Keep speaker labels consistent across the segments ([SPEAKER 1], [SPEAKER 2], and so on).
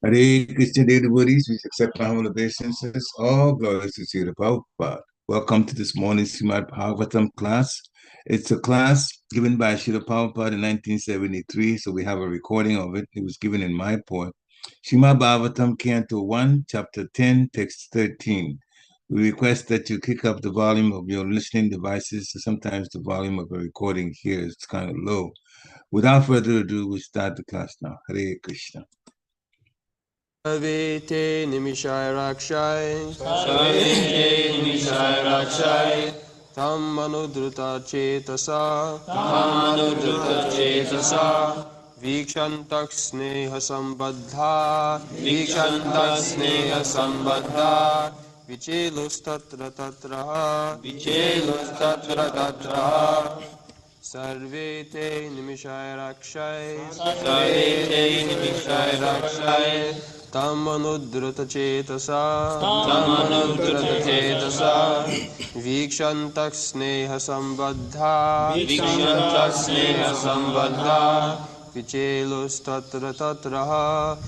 [SPEAKER 1] Hare Krishna, dear devotees, we accept my humble obeisances. All glories to Srila Prabhupada. Welcome to this morning's Srimad Bhagavatam class. It's a class given by Srila Prabhupada in 1973, so we have a recording of it. It was given in Mayapur. Srimad Bhagavatam, Canto 1, Chapter 10, Text 13. We request that you kick up the volume of your listening devices. Sometimes the volume of a recording here is kind of low. Without further ado, we start the class now. Hare Krishna.
[SPEAKER 2] Sarve te nimiṣair akṣais.
[SPEAKER 3] Sarve te nimiṣair akṣais.
[SPEAKER 2] Tam druta-cetasaḥ.
[SPEAKER 3] Tam druta-cetasaḥ.
[SPEAKER 2] Vīkṣantaḥ sneha-sambaddhā.
[SPEAKER 3] Vīkṣantaḥ sneha-sambaddhā.
[SPEAKER 2] Vicelus tatra.
[SPEAKER 3] Vicelus tatra.
[SPEAKER 2] Sarve te nimiṣair akṣais.
[SPEAKER 3] Sarve te nimiṣair akṣais.
[SPEAKER 2] Tam druta-cetasaḥ.
[SPEAKER 3] Tam druta-cetasaḥ.
[SPEAKER 2] Vīkṣantaḥ sneha-sambaddhā.
[SPEAKER 3] Vīkṣantaḥ sneha-sambaddhā.
[SPEAKER 2] Vicelus tatra.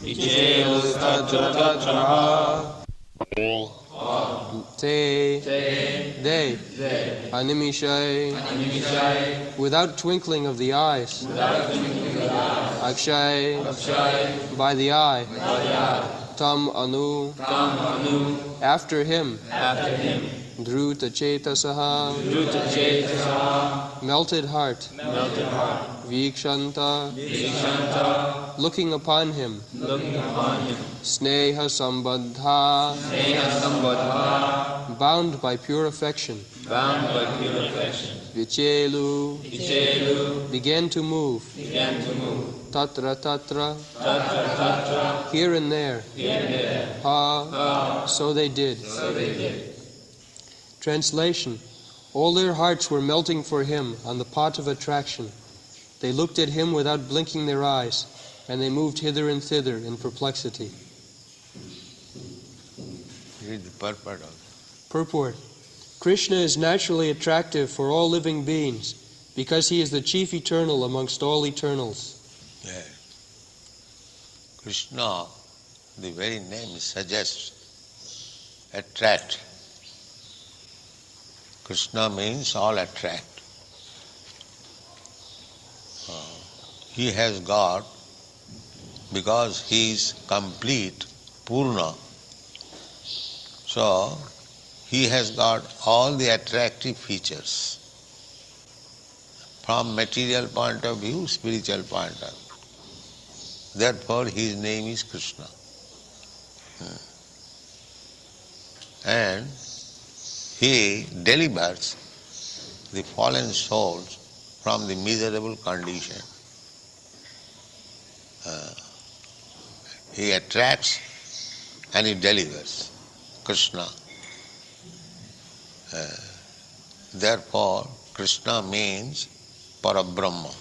[SPEAKER 3] Vicelus tatra.
[SPEAKER 2] They, nimiṣair, without twinkling of the eyes, akṣais, by the eye, tam anu, after him, druta-cetasaḥ, melted heart, vīkṣantaḥ, looking upon him, sneha-sambaddhā, bound by pure affection, vicelus, began to move, tatra, here and there, so they did. Translation: all their hearts were melting for him on the pot of attraction. They looked at him without blinking their eyes, and they moved hither and thither in perplexity.
[SPEAKER 4] Read the purport.
[SPEAKER 2] Purport: Krishna is naturally attractive for all living beings because he is the chief eternal amongst all eternals.
[SPEAKER 4] Yeah. Krishna, the very name suggests, attract. Krishna means all attract. He has got, because he is complete, Purna, so he has got all the attractive features. From material point of view, spiritual point of view. Therefore his name is Krishna. And he delivers the fallen souls from the miserable condition. He attracts and he delivers. Krishna. Therefore, Krishna means Parabrahma.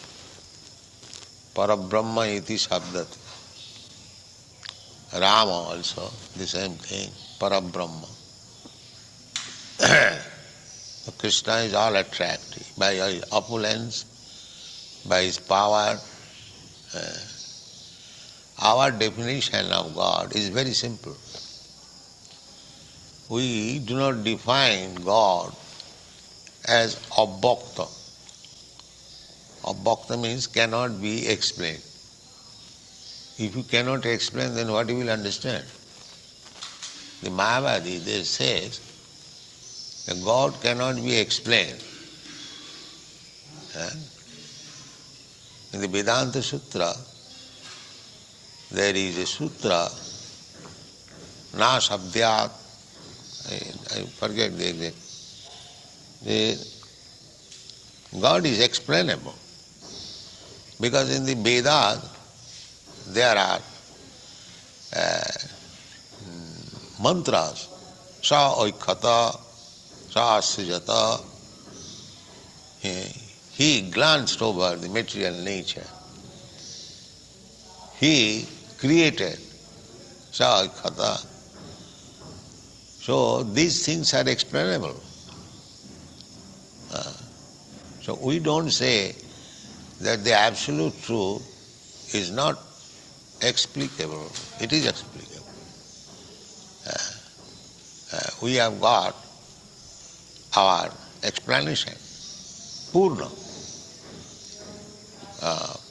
[SPEAKER 4] Parabrahma iti sabdati. Rama also, the same thing, Parabrahma. Krishna is all attractive by his opulence, by his power. Our definition of God is very simple. We do not define God as abhakta. Abhakta means cannot be explained. If you cannot explain, then what you will understand? The Mayavadi, they say that God cannot be explained. In the Vedanta Sutra, there is a sutra, na sabdyat, I forget the exact. God is explainable. Because in the Vedas, there are mantras, sa oikkhata, sa asrijata. He glanced over the material nature. He created sa oikkhata. So these things are explainable. So we don't say that the absolute truth is not explicable. It is explicable. We have got our explanation. Purna.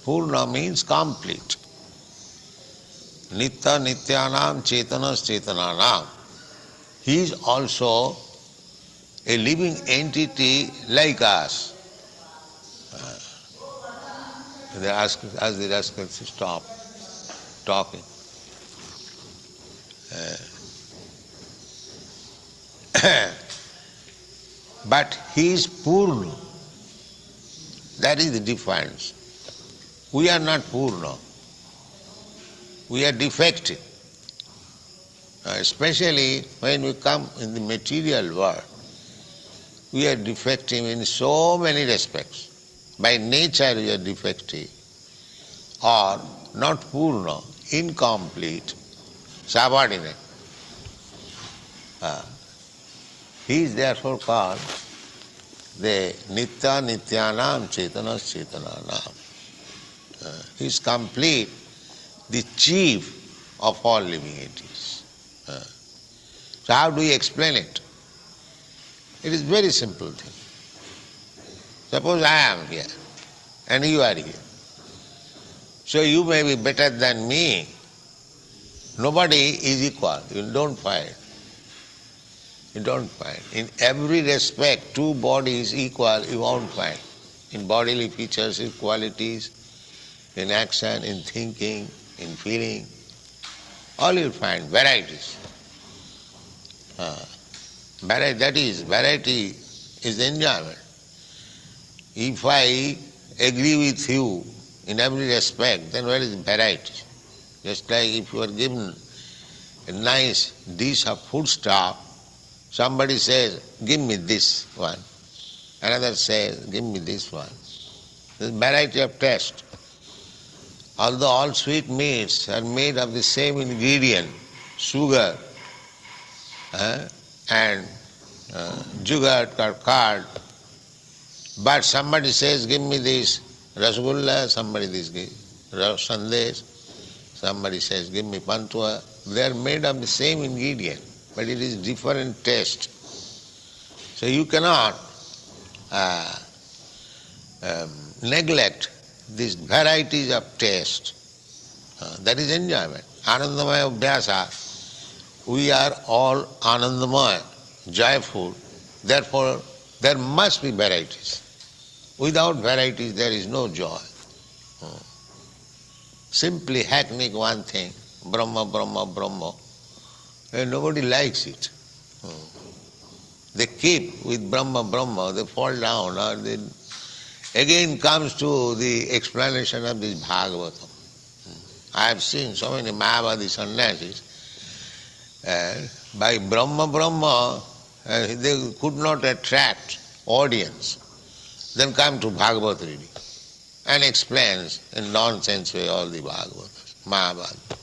[SPEAKER 4] Purna means complete. Nitya nityanam chetanas chetananam. he is also a living entity like us. They ask the rascals to stop talking. But he is Purna. That is the difference. We are not Purna. We are defective. Especially when we come in the material world, we are defective in so many respects. By nature we are defective, or not Purna, incomplete, subordinate. He is therefore called the Nitya Nityanam Chetanas Chetananam. He is complete, the chief of all living entities. So how do we explain it? It is very simple thing. Suppose I am here and you are here. So you may be better than me. Nobody is equal. You don't find. You don't find. In every respect, two bodies equal, you won't find. In bodily features, in qualities, in action, in thinking, in feeling, all you'll find, varieties. Variety is enjoyment. If I agree with you in every respect, then where is variety? Just like if you are given a nice dish of foodstuff, somebody says, give me this one. Another says, give me this one. There is variety of taste. Although all sweet meats are made of the same ingredient, sugar and sugar or curd, but somebody says, give me this rasgulla, somebody this sandesh, somebody says, give me pantua. They are made of the same ingredient, but it is different taste. So you cannot neglect these varieties of taste. That is enjoyment. Anandamaya abhyasa. We are all anandamaya, joyful. Therefore, there must be varieties. Without varieties, there is no joy. Simply hackneying one thing, Brahma, Brahma, Brahma, and nobody likes it. They keep with Brahma, Brahma, they fall down, or they again comes to the explanation of this Bhagavatam. I have seen so many Mayavadi sannyasis, by Brahma, Brahma, they could not attract audience. Then come to Bhagavad reading and explains in nonsense way all the Bhagavatas, Mahabharata.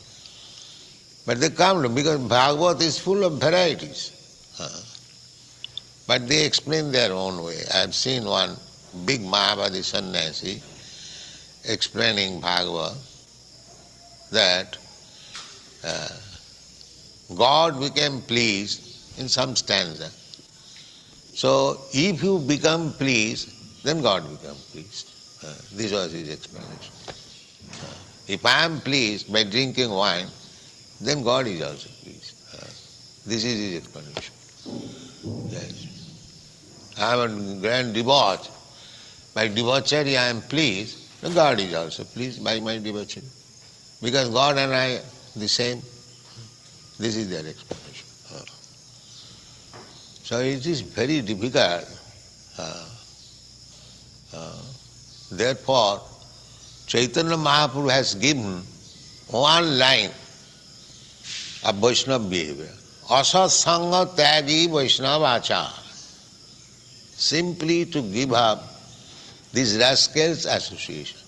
[SPEAKER 4] But they come to, because Bhagavad is full of varieties. But they explain their own way. I have seen one big Mayavadi sannyasi explaining Bhagavad that God became pleased in some stanza. So if you become pleased, then God becomes pleased. This was his explanation. If I am pleased by drinking wine, then God is also pleased. This is his explanation. Yes. I am a grand debauch. By debauchery I am pleased, then God is also pleased by my debauchery. Because God and I are the same. This is their explanation. So it is very difficult. Therefore, Chaitanya Mahaprabhu has given one line of Vaishnava behavior. Asat sanga tyagi Vaishnava achar. Simply to give up this rascal's association.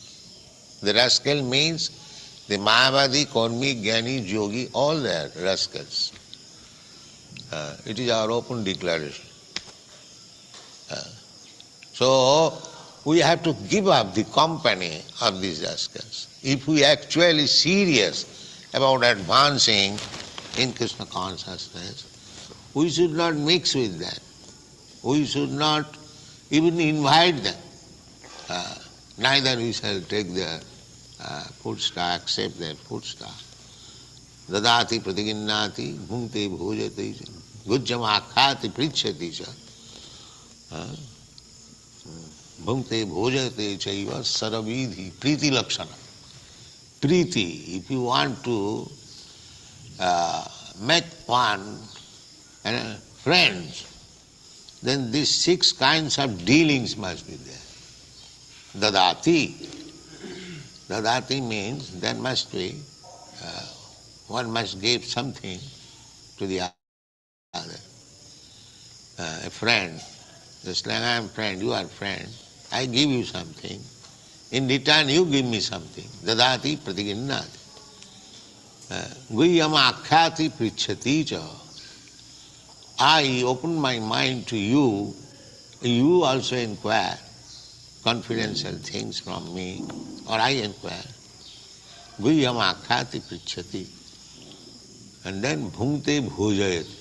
[SPEAKER 4] The rascal means the Mayavadi, Karmi, Jnani, Yogi, all they are rascals. It is our open declaration. So, we have to give up the company of these rascals. If we are actually serious about advancing in Krishna consciousness, we should not mix with them. We should not even invite them. Neither we shall take their food stuff, accept their food stuff. Dadati pratiginnati bhungte bhojate. gujjam akhati prichati cha, bhungte bhojate chaiva saravidhi, priti lakshana. Priti, if you want to make fun and friends, then these 6 kinds of dealings must be there. Dadati. Dadati means there must be, one must give something to the other. A friend, just like I am friend, you are friend, I give you something. In return you give me something. Dadati pratiginnati. Guhyam akhyati prichati cha. I open my mind to you, you also inquire confidential things from me, or I inquire. Guhyam akhyati prichati. And then bhungte bhojayati.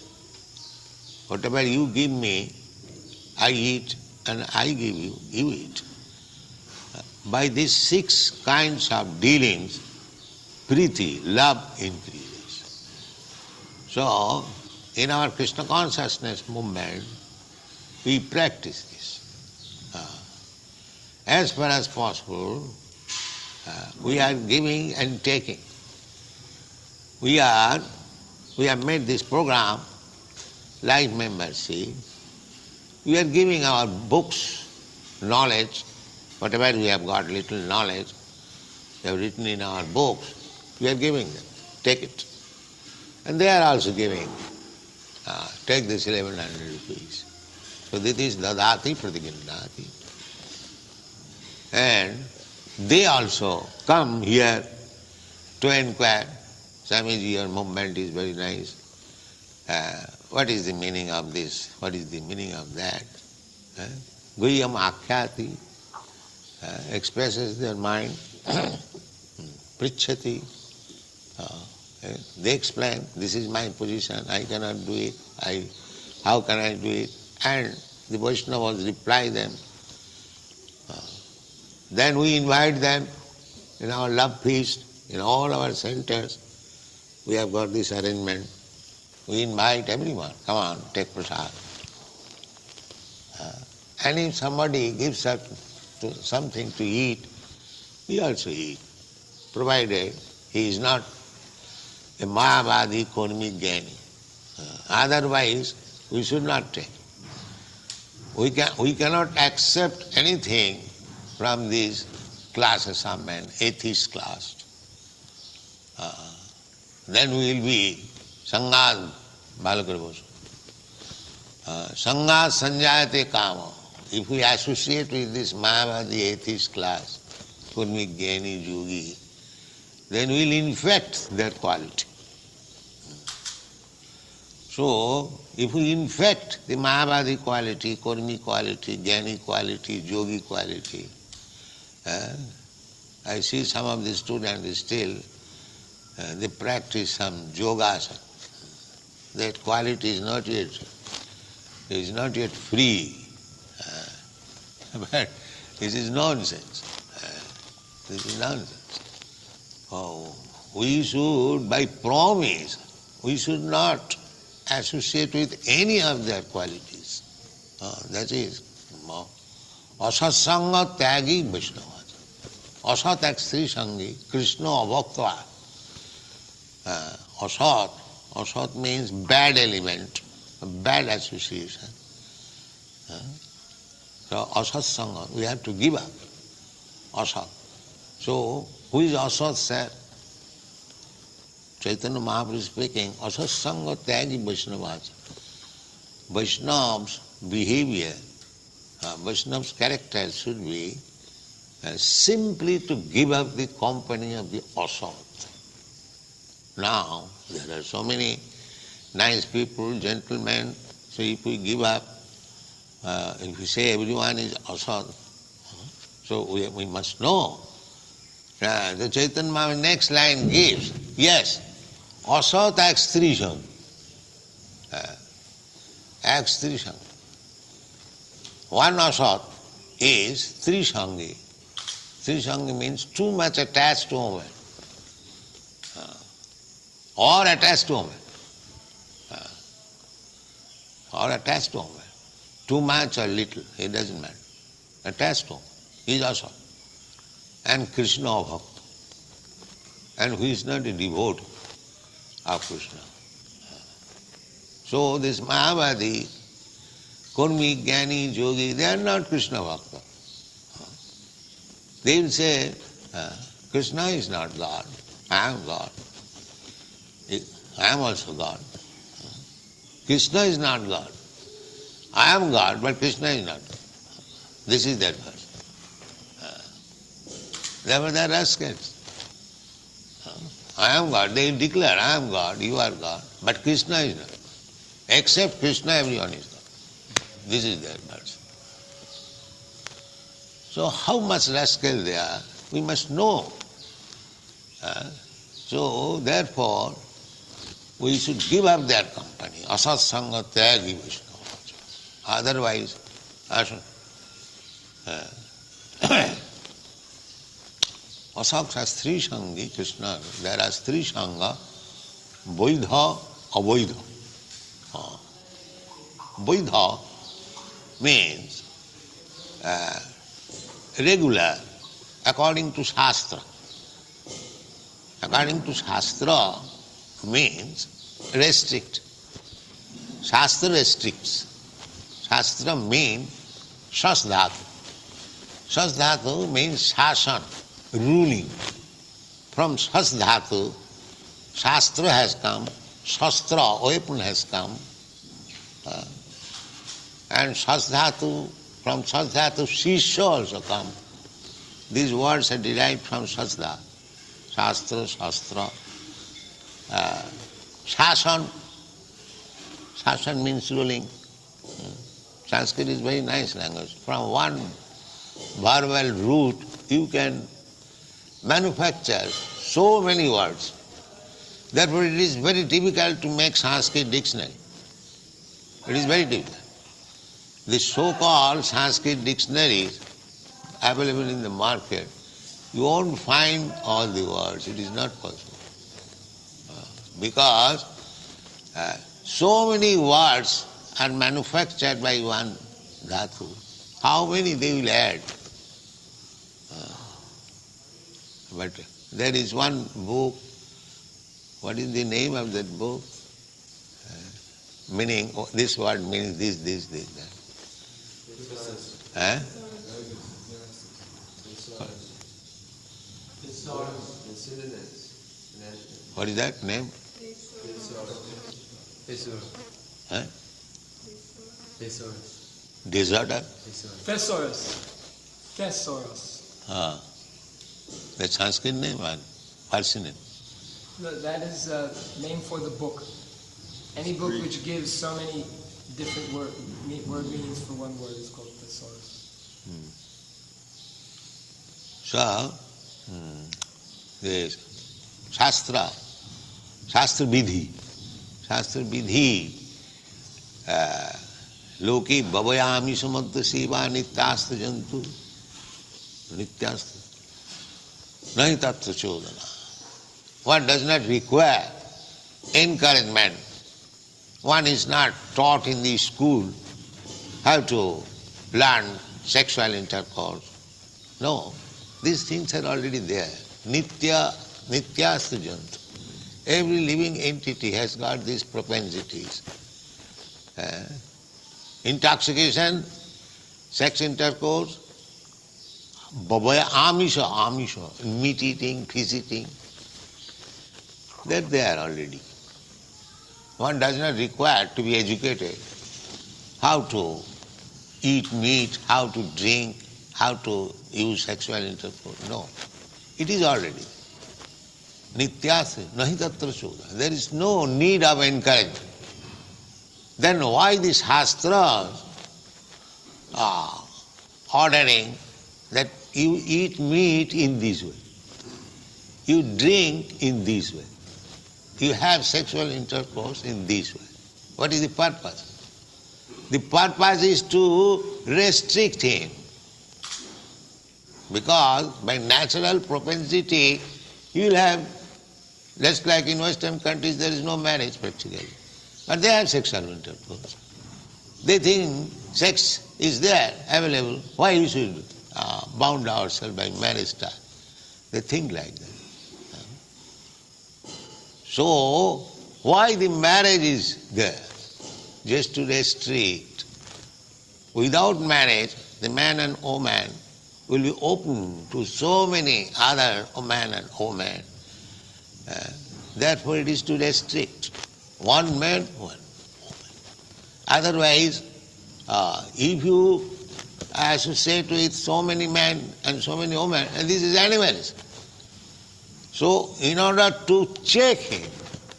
[SPEAKER 4] Whatever you give me, I eat, and I give you, you eat. By these 6 kinds of dealings, priti, love increases. So, in our Krishna consciousness movement, we practice this. As far as possible, we are giving and taking. We have made this program, life membership. We are giving our books, knowledge, whatever we have got, little knowledge, we have written in our books, we are giving them. Take it. And they are also giving. Take this 1100 rupees. So this is dadati pratiginnati. And they also come here to inquire. Swamiji, your movement is very nice. What is the meaning of this? What is the meaning of that? Guhyam akhyati expresses their mind. Prichati. They explain, this is my position, I cannot do it, how can I do it? And the Vaishnavas reply them. Then we invite them in our love feast, in all our centers. We have got this arrangement. We invite everyone, come on, take prasad. And if somebody gives us something to eat, we also eat, provided he is not a Mayavadi karmic jnani. Otherwise, we should not take. We cannot accept anything from these classes of men, atheist class. Then we will be Sangha Balakarabhosu. Sangha sanjayate kama. If we associate with this Mayavadi atheist class, karmic jnani, yogi, then we will infect their quality. So, if we infect the Mayavadi quality, karmic quality, jnani quality, yogi quality, I see some of the students still, they practice some yogasana. That quality is not yet free. But this is nonsense. This is nonsense. Oh, we should, by promise, we should not associate with any of their qualities. That is, asatsanga tyagi Vaishnava. Asat akṣais sangi, Krishna abhaktva. Asat means bad element, bad association. So asat sangha, we have to give up. Asat. So, who is asat, sir? Chaitanya Mahaprabhu speaking, asat sangha tyagi Vaishnavas. Vaishnav's behavior, Vaishnav's character should be simply to give up the company of the asat. Now, there are so many nice people, gentlemen, so if we give up, if we say everyone is asat, so we must know. The Chaitanya Mahaprabhu next line gives, yes, asat akṣais. Akṣais. One asat is trisangi. Trisangi means too much attached to woman. Or attached to woman. or attached to a woman. Too much or little, it doesn't matter. Attached to a woman, he is also. And Krishna Bhakta. And who is not a devotee of Krishna. So this Mayavadi, Kurmi, Jnani, Yogi, they are not Krishna Bhakta. They will say, Krishna is not God, I am God. I am also God. Krishna is not God. I am God, but Krishna is not God. This is their verse. Therefore they are rascals. I am God. They declare, I am God, you are God, but Krishna is not. Except Krishna, everyone is God. This is their verse. So how much rascal they are, we must know. So therefore, we should give up their company. Asat sanga tyagi Vaishnava. Otherwise, Asat has three sangi, Krishna. There are three sanga, vaidha, avaidha. Vaidha means regular, according to Shastra. According to Shastra means restrict. Shastra restricts. Shastra means shasdhatu. Shasdhatu means shasan, ruling. From shasdhatu, Shastra has come, shastra, weapon has come, and shasdhatu, from shasdhatu, shishya also come. These words are derived from shasdha. Shastra, shastra. Shasan. Shasan means ruling. Sanskrit is very nice language. From one verbal root, you can manufacture so many words. Therefore, it is very difficult to make Sanskrit dictionary. It is very difficult. The so-called Sanskrit dictionaries available in the market, you won't find all the words. It is not possible. Because so many words are manufactured by one dhatu. How many they will add? But there is one book. What is the name of that book? Meaning, this word means this, that. What is that name? Disorder?
[SPEAKER 5] Thesaurus.
[SPEAKER 4] That's Sanskrit name or Farsi name?
[SPEAKER 5] That is a name for the book. Any book which gives so many different word meanings for one word is called thesaurus.
[SPEAKER 4] So, this Shastra Vidhi, Loki Bhavayami Samadha Seva Nityastu Jantu, Nityastu, Nahi tatra chodana. One does not require encouragement. One is not taught in the school how to learn sexual intercourse. No, these things are already there. Nityastu jantu. Every living entity has got these propensities. Intoxication, sex intercourse, amisha, meat eating, fish eating. They're there already. One does not require to be educated how to eat meat, how to drink, how to use sexual intercourse. No, it is already. Nityasya, nahi tatra chodana. There is no need of encouragement. Then why these shastras are ordering that you eat meat in this way, you drink in this way, you have sexual intercourse in this way? What is the purpose? The purpose is to restrict him. Because by natural propensity, you will have, just like in Western countries, there is no marriage practically. But they have sexual intercourse. They think sex is there, available. Why we should bound ourselves by marriage tie? They think like that. So, why the marriage is there? Just to restrict. Without marriage, the man and woman will be open to so many other man and woman. Therefore it is to restrict. One man, one woman. Otherwise, if you associate with so many men and so many women, and this is animals. So in order to check him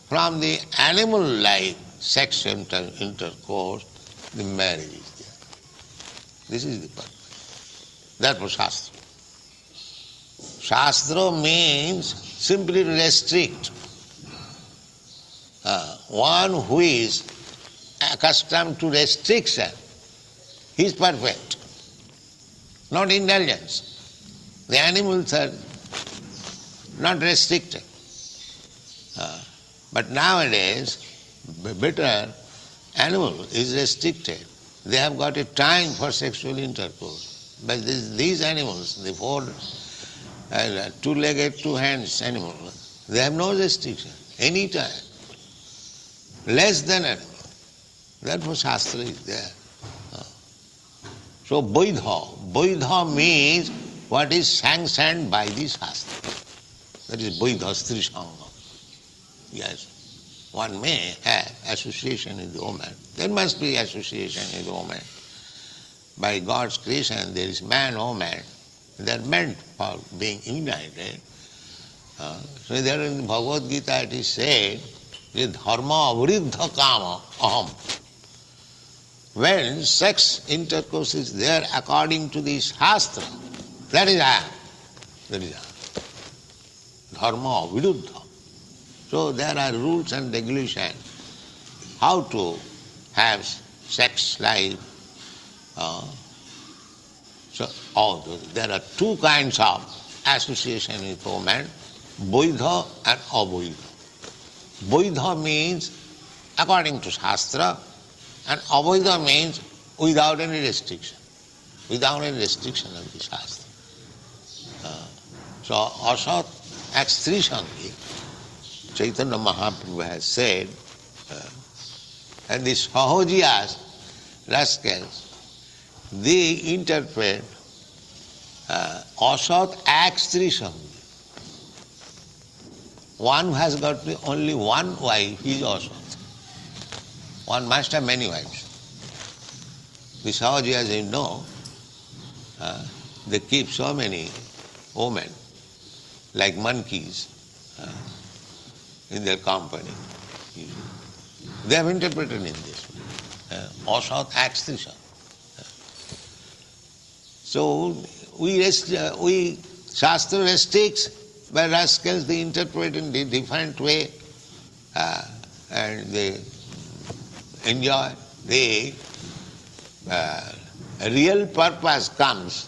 [SPEAKER 4] from the animal-like sexual intercourse, the marriage is there. This is the purpose. That was Shastra. Shastra means simply to restrict. One who is accustomed to restriction, he is perfect, not indulgence. The animals are not restricted. But nowadays, better animal is restricted. They have got a time for sexual intercourse. But these animals, the four, two-legged, two-hands animals, they have no restriction, any time. Less than animal. Therefore Shastra is there. So Vaidha. Vaidha means what is sanctioned by the Shastra. That is Vaidha Stri Sangha. Yes. One may have association with the woman. There must be association with the woman. By God's creation there is man, woman. They are meant for being united. So there in Bhagavad Gita it is said, dharma avriddha kama aham. When sex intercourse is there according to the Shastra, that is I am. That is I am. Dharma viruddha. So there are rules and regulations how to have sex life. There are two kinds of association with woman, vaidha and avaidha. Vaidha means according to Shastra, and avaidha means without any restriction. Without any restriction of the Shastra. So asat akṣais, Chaitanya Mahaprabhu has said, and these sahojiyas, rascals, they interpret asat akṣais. One has got only one wife, he is asat. One must have many wives. The sahojiyas, you know, they keep so many women like monkeys in their company. They have interpreted in this way. Asat akṣais. So we Shastra restricts, but rascals they interpret in a different way and they enjoy. The real purpose comes,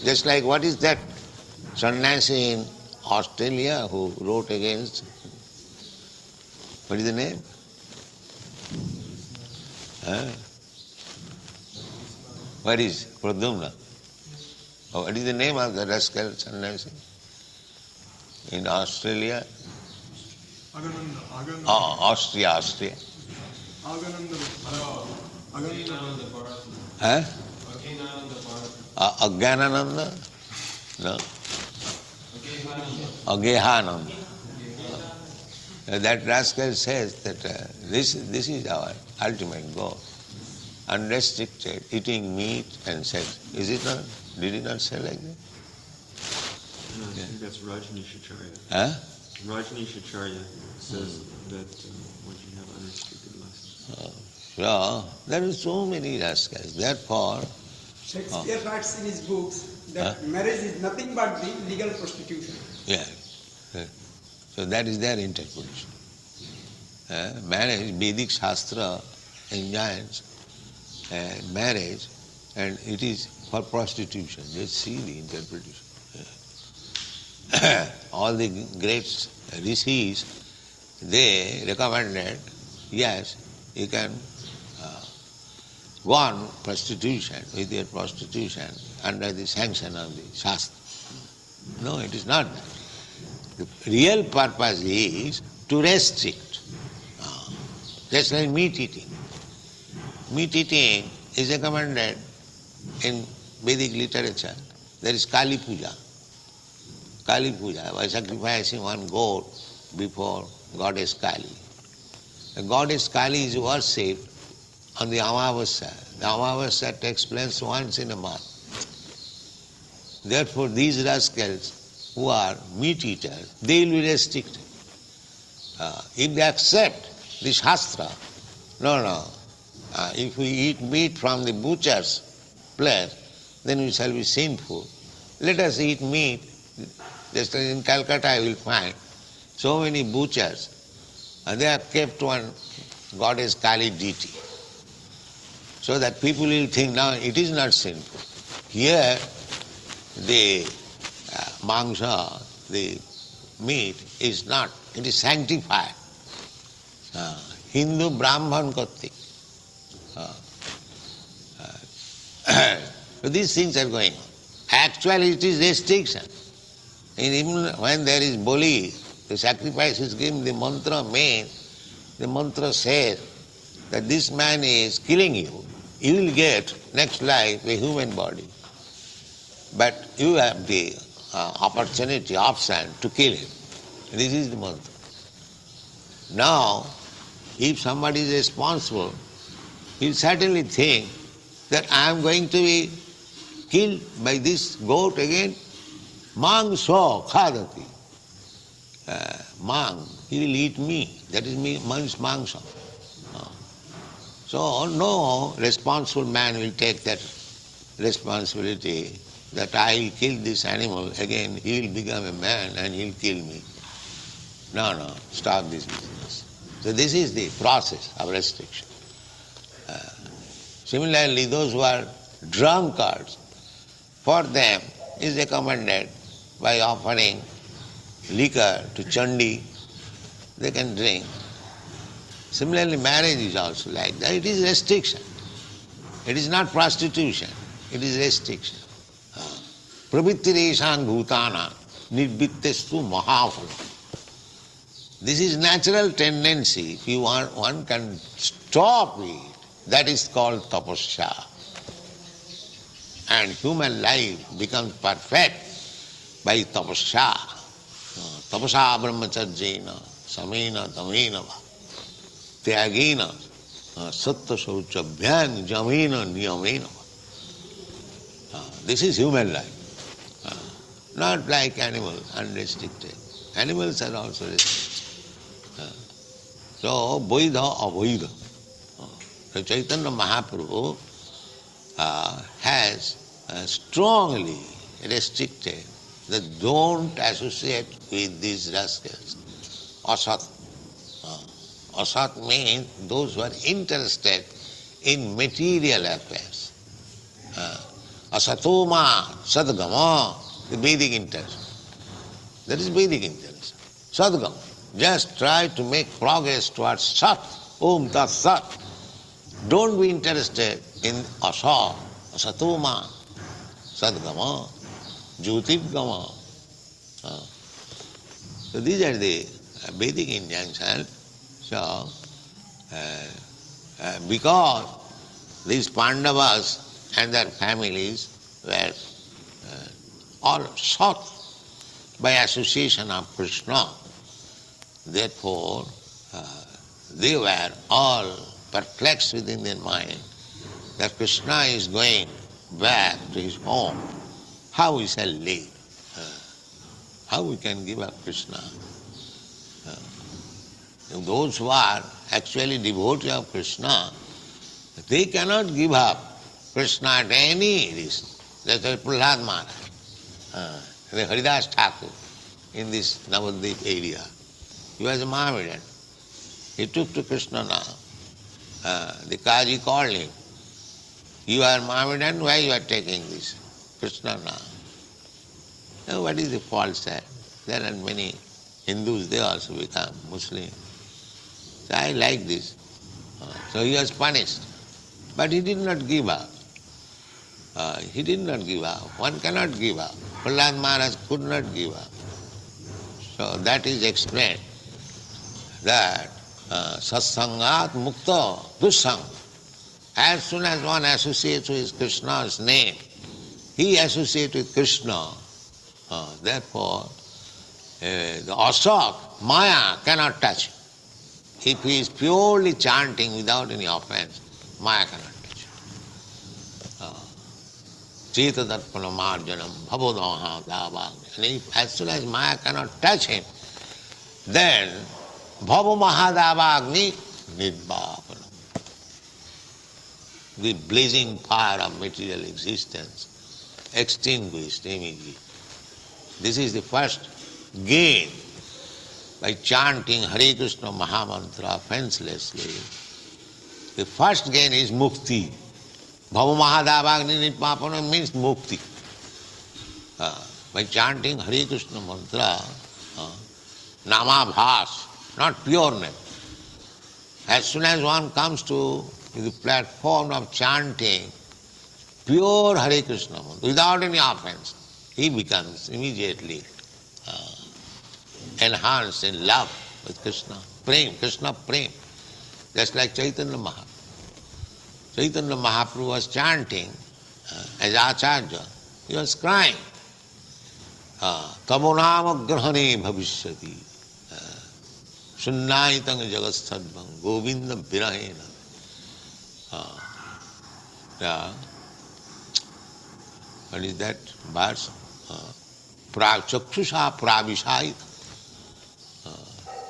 [SPEAKER 4] just like what is that sannyasi in Australia who wrote against, what is the name? What is Pradyumna? What is the name of the rascal sannyasi in Australia? Austria. Agyanananda? No. Agyanananda. That rascal says that this is our ultimate goal. Unrestricted, eating meat and sex. Is it not? Did it not say like that?
[SPEAKER 6] No, I think that's Rajneeshacharya.
[SPEAKER 4] Huh?
[SPEAKER 6] Rajneeshacharya says that once you have unrestricted lust.
[SPEAKER 4] So, there are so many rascals. Therefore,
[SPEAKER 7] Shakespeare writes in his books that marriage is nothing but the legal prostitution.
[SPEAKER 4] yes. So that is their interpretation. Marriage, Vedic Shastra enjoins marriage, and it is for prostitution. Just see the interpretation. All the great rishis, they recommended, yes, you can go on prostitution, with your prostitution, under the sanction of the Shastra. No, it is not that. The real purpose is to restrict. Just like meat eating. Meat eating is recommended in Vedic literature. There is Kali Puja. Kali Puja, by sacrificing one goat before goddess Kali. The goddess Kali is worshipped on the Amavasya. The Amavasya takes place once in a month. Therefore, these rascals who are meat eaters, they will be restricted. If they accept the Shastra, if we eat meat from the butcher's place, then we shall be sinful. Let us eat meat. Just as in Calcutta I will find so many butchers, they have kept one goddess Kali deity, so that people will think now it is not sinful. Here the mangsha, the meat is not, it is sanctified. Hindu Brahman Kartik. So these things are going on. Actually it is restriction. And even when there is boli, the sacrifice is given, the mantra means, the mantra says that this man is killing you, you will get next life a human body. But you have the option to kill him. This is the mantra. Now, if somebody is responsible, he will certainly think that I am going to be killed by this goat again. Mangso khadati. Mang, he will eat me. That is means mangso. So no responsible man will take that responsibility that I will kill this animal again, he will become a man and he will kill me. No, stop this business. So this is the process of restriction. Similarly, those who are drunkards, for them is recommended by offering liquor to Chandi, they can drink. Similarly, marriage is also like that. It is restriction. It is not prostitution. It is restriction. Pravittireshān bhūtānā nirvittestu mahāphala. This is natural tendency. If you want, one can stop it. That is called tapasya. And human life becomes perfect by tapasya. Tapasya brahmacharjena, samena tamena va, tyagena, sattva sauchabhyang jamena niyamena va. This is human life. Not like animals, unrestricted. Animals are also restricted. So, vaidha avaidha. So Chaitanya Mahaprabhu has strongly restricted that don't associate with these rascals. Asat. Asat means those who are interested in material affairs. Asatoma, sadgama, the Vedic intention. That is Vedic intention. Sadgama. Just try to make progress towards Sat, Om Tat Sat. Don't be interested in Asat, Asatoma, Sadgama, Jyotirgama. So these are the Vedic injunctions. So, because these Pandavas and their families were all sought by association of Krishna, therefore they were all perplexed within their mind that Krishna is going back to his home. How we shall live? How we can give up Krishna? Those who are actually devotees of Krishna, they cannot give up Krishna at any risk. That's why Prahlad Maharaj, the Haridas Thakur in this Navadvip area, he was a Mohammedan. He took to Krishna now. The Kaji called him. You are Mohammedan, why you are taking this Krishna now? Now what is the fault, sir? There are many Hindus, they also become Muslim. So I like this. So he was punished. But he did not give up. He did not give up. One cannot give up. Prahlad Maharaj could not give up. So that is explained that satsangat mukta dussang. As soon as one associates with Krishna's name, he associates with Krishna. Therefore, the asok, Maya, cannot touch him. If he is purely chanting without any offense, Maya cannot touch him. Cheta darpana marjanam bhavodaha davagni. And if, as soon as Maya cannot touch him, then bhava mahadavagni nidvapanam. The blazing fire of material existence extinguished immediately. This is the first gain by chanting Hare Krishna Mahamantra offenselessly. The first gain is mukti. Bhava mahadavagni nidvapanam means mukti. By chanting Hare Krishna mantra, namabhas, not pure name. As soon as one comes to the platform of chanting pure Hare Krishna mantra, without any offense, he becomes immediately enhanced in love with Krishna. Prem, Krishna prem. Just like Chaitanya Mahaprabhu. Chaitanya Mahaprabhu was chanting as Acharya. He was crying. Tabonama grahane bhavishyati. Sunnaitang jagat sadbhang govinda virahena. What is that verse? Chakshusha pravishayita.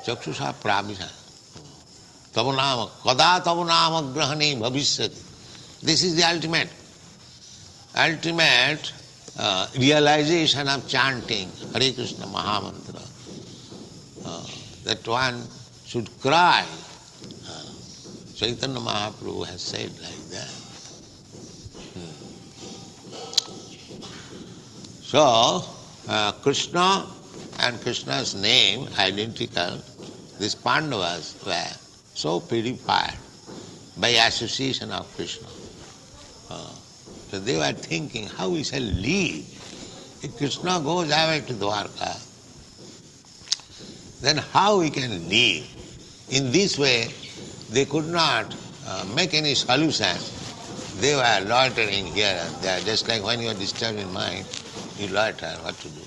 [SPEAKER 4] Chakshusha pravishayita. Tavanama, kada tavanama grahane bhavishyati. This is the ultimate realization of chanting Hare Krishna Mahamantra. That one should cry. Chaitanya Mahaprabhu has said like that. So, Krishna and Krishna's name identical, these Pandavas were so purified by association of Krishna. So they were thinking, how we shall live? If Krishna goes away to Dwarka, then how we can live? In this way, they could not make any solution. They were loitering here and there, just like when you are disturbed in mind, you loiter, what to do.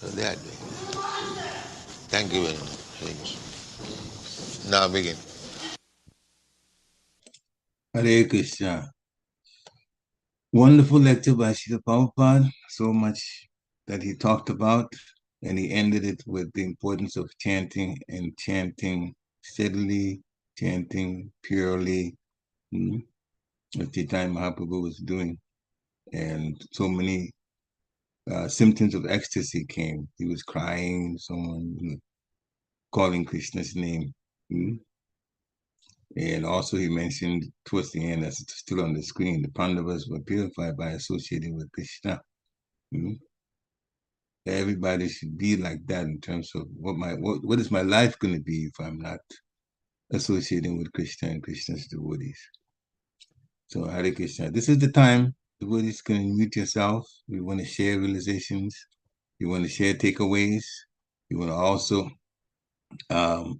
[SPEAKER 4] So they are doing that. Thank you very much. Now begin.
[SPEAKER 1] Hare Krishna. Wonderful lecture by Srila Prabhupada. So much that he talked about, and he ended it with the importance of chanting and chanting steadily, chanting purely, what Chaitanya Mahaprabhu was doing. And so many symptoms of ecstasy came. He was crying, someone calling Krishna's name. And also he mentioned towards the end, that's still on the screen, the Pandavas were purified by associating with Krishna. Everybody should be like that in terms of what is my life going to be if I'm not associating with Krishna and Krishna's devotees. So Hare Krishna. This is the time devotees can mute yourself. You want to share realizations. You want to share takeaways. You want to also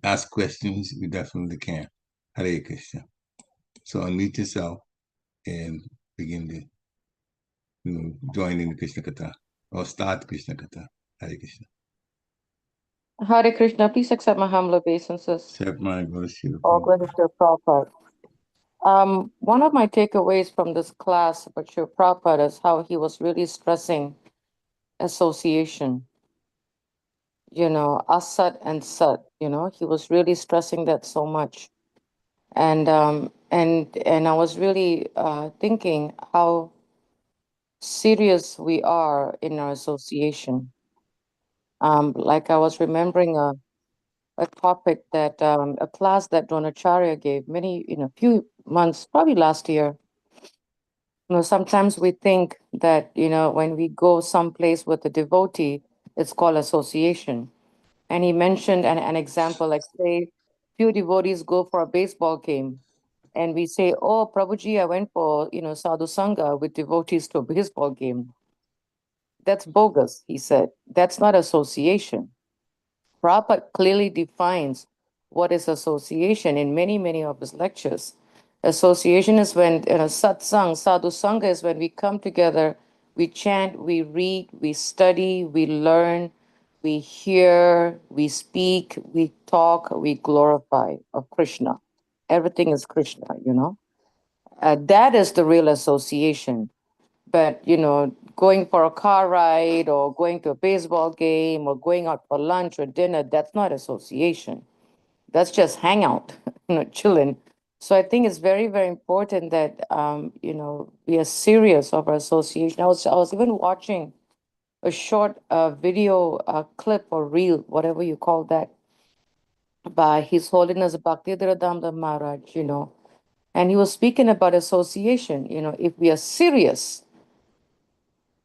[SPEAKER 1] ask questions. You definitely can. Hare Krishna. So unmute yourself and begin to join in the Krishna Katha or start Krishna Katha. Hare Krishna.
[SPEAKER 8] Hare Krishna, please accept my humble obeisances.
[SPEAKER 1] Accept my gratitude.
[SPEAKER 8] All glory to Prabhupada. One of my takeaways from this class about Srila Prabhupada is how he was really stressing association. Asat and Sat, he was really stressing that so much. And I was really thinking how serious we are in our association. Like I was remembering a topic that a class that Dronacharya gave few months, probably last year. Sometimes we think that, when we go someplace with a devotee, it's called association. And he mentioned an example, like say, few devotees go for a baseball game. and we say, oh, Prabhuji, I went for, sadhu sangha with devotees to a baseball game. That's bogus, he said. That's not association. Prabhupada clearly defines what is association in many, many of his lectures. Association is when, satsang, sadhu sangha is when we come together, we chant, we read, we study, we learn, we hear, we speak, we talk, we glorify of Krishna. Everything is Krishna, that is the real association. But, going for a car ride or going to a baseball game or going out for lunch or dinner, that's not association. That's just hangout, chilling. So I think it's very, very important that, we are serious of our association. I was even watching a short video clip or reel, whatever you call that, by His Holiness Bhakti-Damodar Maharaj, and he was speaking about association. If we are serious,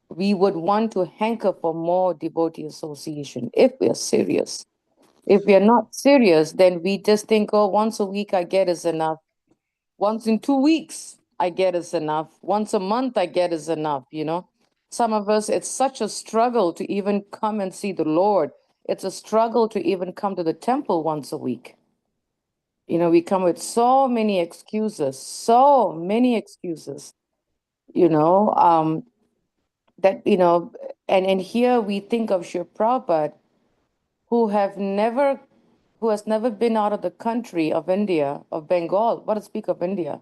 [SPEAKER 8] we would want to hanker for more devotee association if we are serious. If we are not serious, then we just think, oh, once a week I get is enough. Once in 2 weeks I get is enough. Once a month I get is enough, Some of us, it's such a struggle to even come and see the Lord. It's a struggle to even come to the temple once a week. We come with so many excuses, that, and here we think of Srila Prabhupada, who has never been out of the country of India, of Bengal, what to speak of India,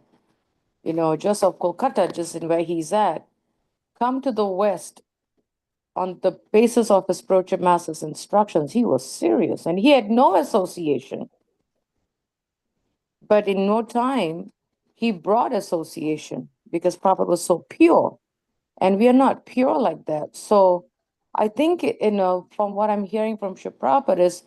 [SPEAKER 8] just of Kolkata, just in where he's at, come to the West on the basis of his spiritual master's instructions. He was serious and he had no association. But in no time, he brought association because Prabhupada was so pure. And we are not pure like that. So I think, from what I'm hearing from Srila Prabhupada is,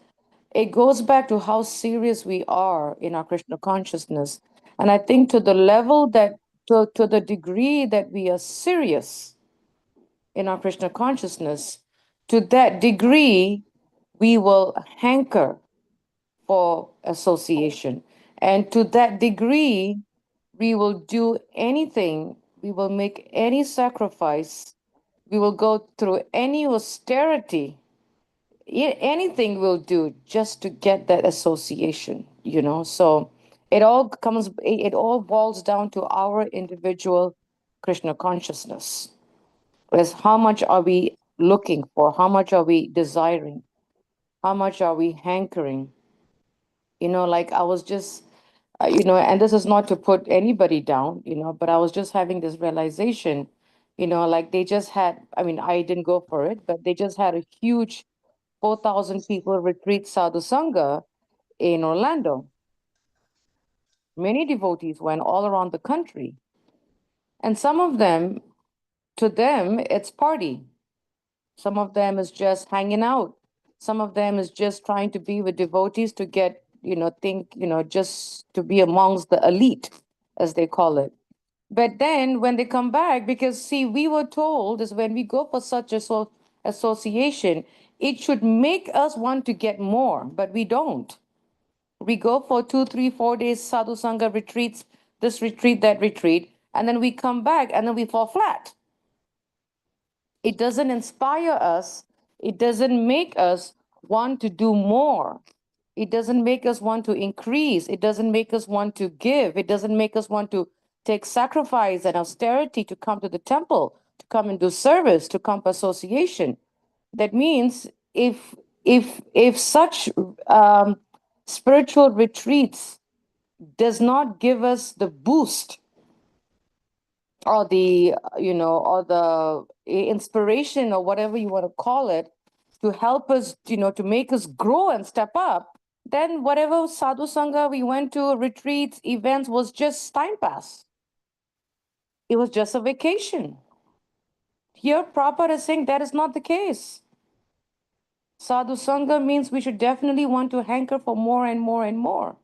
[SPEAKER 8] it goes back to how serious we are in our Krishna consciousness. And I think to the level that, to the degree that we are serious in our Krishna consciousness, to that degree, we will hanker for association. And to that degree, we will do anything, we will make any sacrifice, we will go through any austerity, anything we'll do just to get that association, So it all boils down to our individual Krishna consciousness. Is how much are we looking for? How much are we desiring? How much are we hankering? Like I was just, and this is not to put anybody down, but I was just having this realization, like they just had, I didn't go for it, but they just had a huge 4,000 people retreat sadhu sangha in Orlando. Many devotees went all around the country. And some of them, to them, it's party. Some of them is just hanging out. Some of them is just trying to be with devotees to get, just to be amongst the elite, as they call it. But then when they come back, because see, we were told is when we go for such association, it should make us want to get more, but we don't. We go for 2, 3, 4 days sadhu sangha retreats, this retreat, that retreat, and then we come back and then we fall flat. It doesn't inspire us. It doesn't make us want to do more. It doesn't make us want to increase. It doesn't make us want to give. It doesn't make us want to take sacrifice and austerity to come to the temple, to come and do service, to come for association. That means if such spiritual retreats does not give us the boost or the or the inspiration or whatever you want to call it to help us, to make us grow and step up, then whatever sadhu sangha we went to, retreats, events, was just time pass. It was just a vacation. Here Prabhupada is saying that is not the case. Sadhu sangha means we should definitely want to hanker for more and more and more,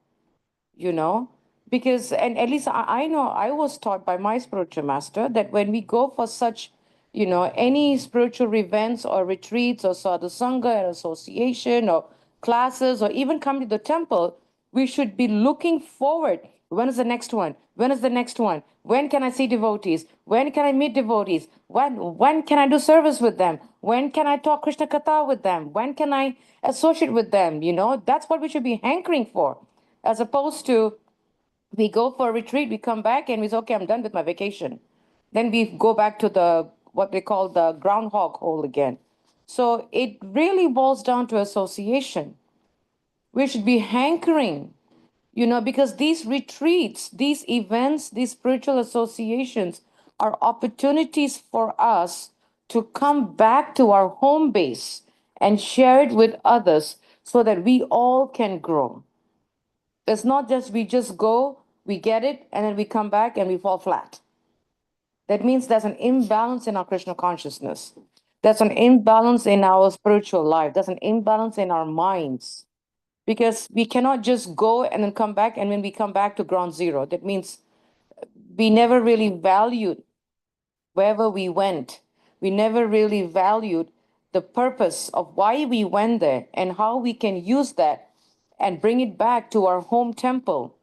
[SPEAKER 8] because, and at least I know I was taught by my spiritual master that when we go for such, any spiritual events or retreats or sadhu sangha or association or classes or even come to the temple, we should be looking forward, When is the next one? When is the next one? When can I see devotees? When can I meet devotees? When can I do service with them? When can I talk Krishna Katha with them? When can I associate with them? You know, that's what we should be hankering for, as opposed to we go for a retreat, we come back and we say, okay, I'm done with my vacation. Then we go back to the what they call the groundhog hole again. So it really boils down to association. We should be hankering, you know, because these retreats, these events, these spiritual associations are opportunities for us to come back to our home base and share it with others so that we all can grow. It's not just we just go, we get it, and then we come back and we fall flat. That means there's an imbalance in our Krishna consciousness. There's an imbalance in our spiritual life. There's an imbalance in our minds. Because we cannot just go and then come back, and when we come back to ground zero, that means we never really valued wherever we went. We never really valued the purpose of why we went there and how we can use that and bring it back to our home temple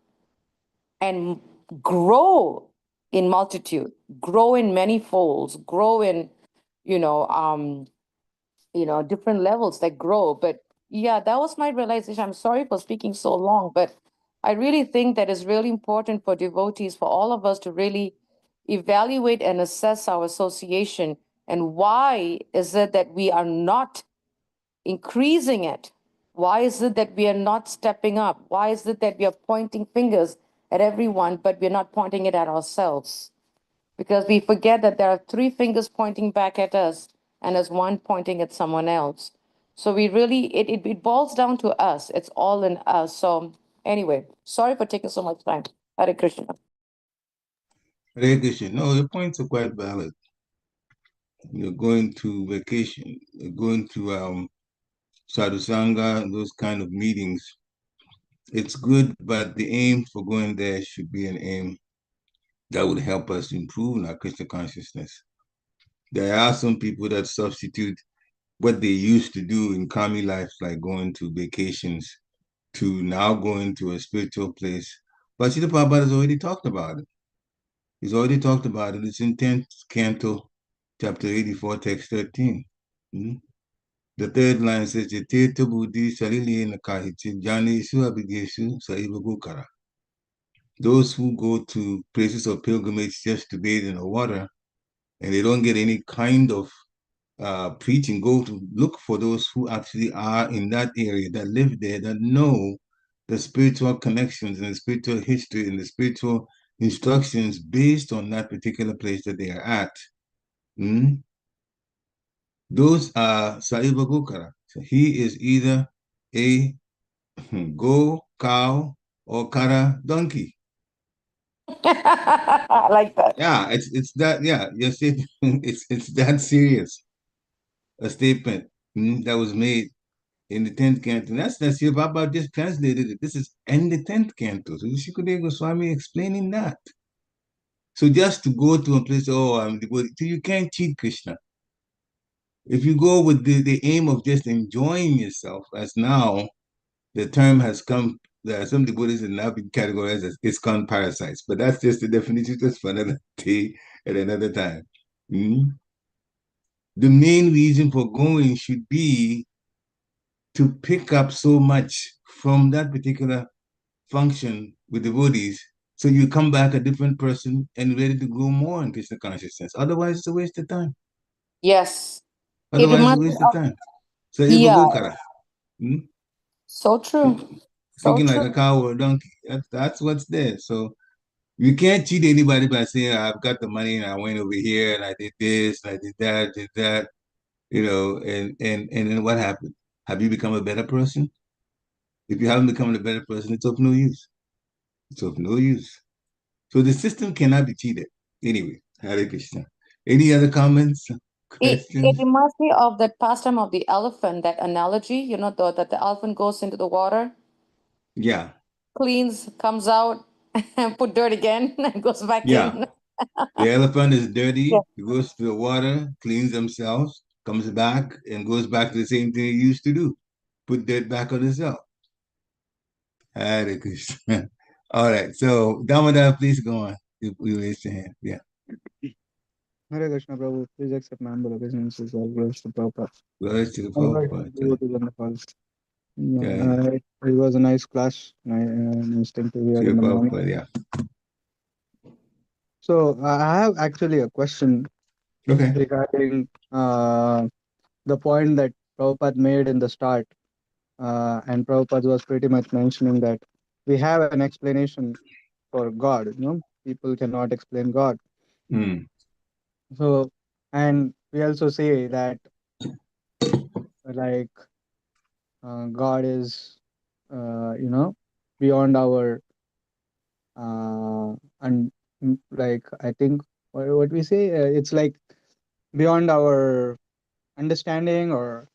[SPEAKER 8] and grow in multitude, grow in many folds, grow in, different levels that grow. But yeah, that was my realization. I'm sorry for speaking so long, but I really think that it's really important for devotees, for all of us to really evaluate and assess our association. And why is it that we are not increasing it? Why is it that we are not stepping up? Why is it that we are pointing fingers at everyone, but we're not pointing it at ourselves? Because we forget that there are three fingers pointing back at us and there's one pointing at someone else. So we really, it boils down to us. It's all in us. So anyway, sorry for taking so much time. Hare Krishna.
[SPEAKER 1] Hare Krishna. No, your points are quite valid. You're going to vacation, you're going to sadhu sangha, those kind of meetings. It's good, but the aim for going there should be an aim that would help us improve our Krishna consciousness. There are some people that substitute what they used to do in kami life, like going to vacations, to now going to a spiritual place. But Srila Prabhupada has already talked about it. He's already talked about it. It's in 10th canto, chapter 84, text 13. The third line says, Tirtha buddhi salilena kahichi janesu abhigesu saiva gukara. Those who go to places of pilgrimage just to bathe in the water, and they don't get any kind of preaching, go to look for those who actually are in that area, that live there, that know the spiritual connections and the spiritual history and the spiritual instructions based on that particular place that they are at. Those are Saiva Gokara. So he is either a go cow or kara donkey.
[SPEAKER 8] I like that.
[SPEAKER 1] Yeah, it's that. Yeah, you see, it's that serious. A statement that was made in the 10th canto. That's Srila Prabhupada just translated it. This is in the 10th canto. So Shukadeva Goswami explaining that. So just to go to a place, so you can't cheat Krishna. If you go with the aim of just enjoying yourself, as now the term has come, there are some devotees that now been categorized as ISKCON parasites, but that's just the definition, just for another day at another time. The main reason for going should be to pick up so much from that particular function with devotees, so you come back a different person and ready to grow more in Krishna consciousness. Otherwise, it's a waste of time.
[SPEAKER 8] Yes.
[SPEAKER 1] Otherwise, it's a waste of time. So,
[SPEAKER 8] Yeah. So true.
[SPEAKER 1] Speaking like a cow or a donkey, that's what's there. So you can't cheat anybody by saying, I've got the money and I went over here and I did this and I did that, and then what happened? Have you become a better person? If you haven't become a better person, it's of no use. It's of no use. So the system cannot be cheated. Anyway, Hare Krishna. Any other comments?
[SPEAKER 8] It reminds me of that pastime of the elephant, that analogy, that the elephant goes into the water.
[SPEAKER 1] Yeah.
[SPEAKER 8] Cleans, comes out, and put dirt again, and goes back in.
[SPEAKER 1] The elephant is dirty. Yeah. He goes to the water, cleans himself, comes back, and goes back to the same thing he used to do. Put dirt back on himself. Hare Krishna. All right. So, Damodar, please go on. We raised your hand. Yeah.
[SPEAKER 9] Hare Krishna Prabhu, please accept my humble obeisances. All glories to Prabhupada.
[SPEAKER 1] Glories to the
[SPEAKER 9] All right,
[SPEAKER 1] Prabhupada.
[SPEAKER 9] devotees on the call.
[SPEAKER 1] Okay.
[SPEAKER 9] Yeah, it was a nice class. Nice thing to hear in
[SPEAKER 1] Srila
[SPEAKER 9] the morning.
[SPEAKER 1] Prabhupada, yeah.
[SPEAKER 9] So I have actually a question
[SPEAKER 1] Okay.
[SPEAKER 9] regarding the point that Prabhupada made in the start. And Prabhupada was pretty much mentioning that we have an explanation for God. People cannot explain God.
[SPEAKER 1] Hmm.
[SPEAKER 9] So, and we also say that like God is, beyond our and like I think what we say, it's like beyond our understanding or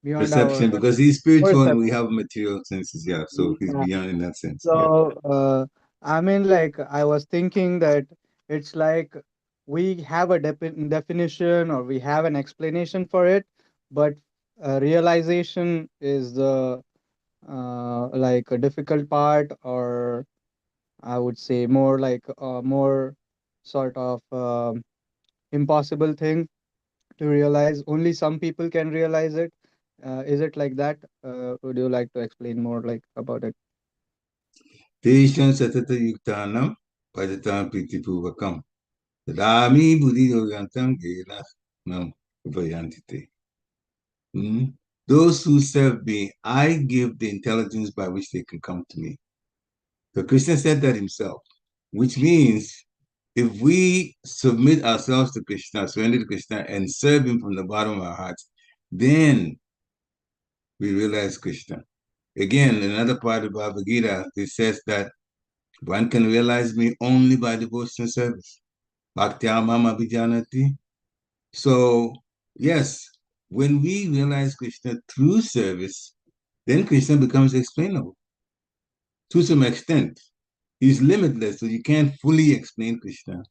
[SPEAKER 9] beyond our
[SPEAKER 1] Perception, because he's spiritual and we
[SPEAKER 9] perception.
[SPEAKER 1] have material senses, yeah. So he's
[SPEAKER 9] Yeah.
[SPEAKER 1] beyond in that sense. Yeah.
[SPEAKER 9] So I mean, like I was thinking that it's like we have a definition or we have an explanation for it, but realization is the like a difficult part, or I would say more like a more sort of impossible thing to realize. Only some people can realize it. Is it like that? Would you like to explain more like about it?
[SPEAKER 1] Tesham satata yuktanam pajatam pritipuvakam. Tadami buddhi yogantam gena nam upayantite. Those who serve me, I give the intelligence by which they can come to me. So Krishna said that himself, which means if we submit ourselves to Krishna, surrender to Krishna, and serve him from the bottom of our hearts, then we realize Krishna. Again, another part of Bhagavad Gita, it says that one can realize me only by devotion and service. Bhakti mama vijanati. So, yes, when we realize Krishna through service, then Krishna becomes explainable to some extent. He's limitless, so you can't fully explain Krishna.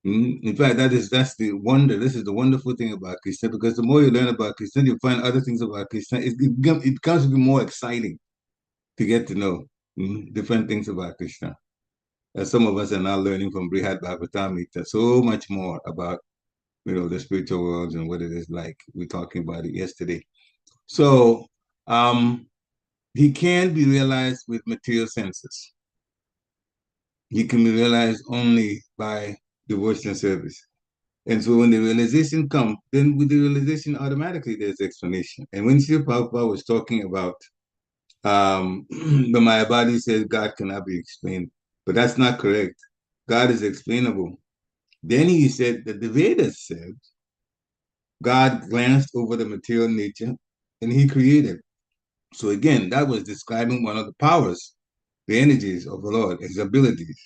[SPEAKER 1] In fact, that's the wonder. This is the wonderful thing about Krishna, because the more you learn about Krishna, you find other things about Krishna. It becomes to be more exciting to get to know different things about Krishna. As some of us are now learning from Brihad Bhagavatamrita so much more about the spiritual worlds and what it is like. We were talking about it yesterday. So he can be realized with material senses. He can be realized only by devotion and service. And so when the realization comes, then with the realization, automatically there's explanation. And when Srila Prabhupada was talking about the Mayavadi says God cannot be explained, but that's not correct. God is explainable. Then he said that the Vedas said God glanced over the material nature and he created. So again, that was describing one of the powers, the energies of the Lord, his abilities.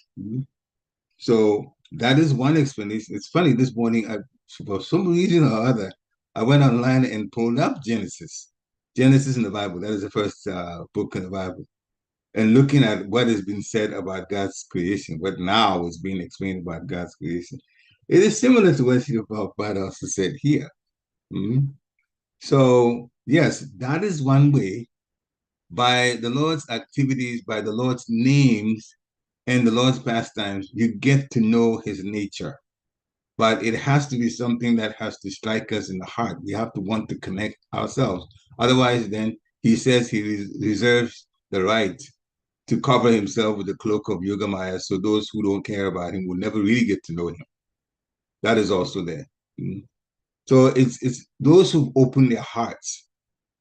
[SPEAKER 1] So that is one explanation. It's funny, this morning, for some reason or other, I went online and pulled up Genesis. Genesis in the Bible, that is the first book in the Bible. And looking at what has been said about God's creation, what now is being explained about God's creation, it is similar to what Srila Prabhupada also said here. So, yes, that is one way. By the Lord's activities, by the Lord's names, and the Lord's pastimes, you get to know his nature. But it has to be something that has to strike us in the heart. We have to want to connect ourselves. Otherwise, then he says he reserves the right to cover himself with the cloak of Yogamaya, so those who don't care about him will never really get to know him. That is also there. So it's those who open their hearts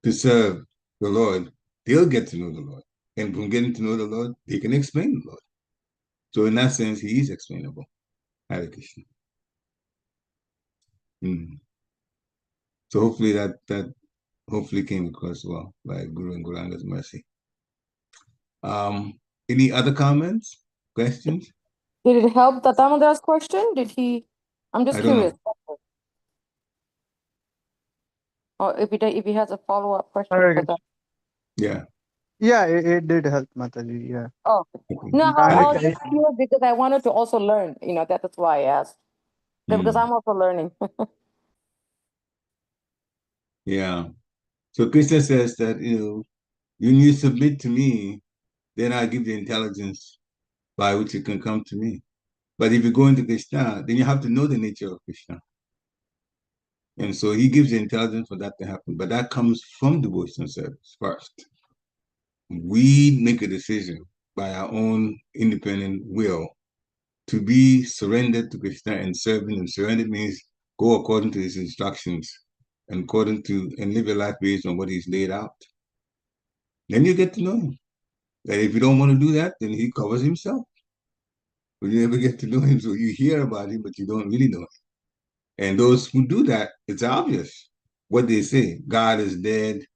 [SPEAKER 1] to serve the Lord, they'll get to know the Lord. And from getting to know the Lord, they can explain the Lord. So in that sense, he is explainable. Hare Krishna. So hopefully that hopefully came across well by Guru and Guranga's mercy. Any other comments, questions?
[SPEAKER 8] Did it help the Damodar's question? I'm just
[SPEAKER 1] I don't
[SPEAKER 8] curious.
[SPEAKER 1] know.
[SPEAKER 8] Or if he has a follow-up question
[SPEAKER 9] Hare
[SPEAKER 8] for
[SPEAKER 9] Krishna.
[SPEAKER 8] that.
[SPEAKER 1] Yeah.
[SPEAKER 9] Yeah, it did help, Mataji. Yeah.
[SPEAKER 8] Oh, no, I
[SPEAKER 1] Hare
[SPEAKER 8] was
[SPEAKER 1] Krishna.
[SPEAKER 8] just curious because I wanted to also learn. That's why I asked. Because I'm also learning.
[SPEAKER 1] Yeah. So Krishna says that, when you submit to me, then I give you intelligence by which you can come to me. But if you go into Krishna, then you have to know the nature of Krishna. And so he gives the intelligence for that to happen. But that comes from devotional service first. We make a decision by our own independent will to be surrendered to Krishna and serving him. Surrendered means go according to his instructions and live your life based on what he's laid out. Then you get to know him. And if you don't want to do that, then he covers himself. But you never get to know him, so you hear about him, but you don't really know him. And those who do that, it's obvious what they say. God is dead.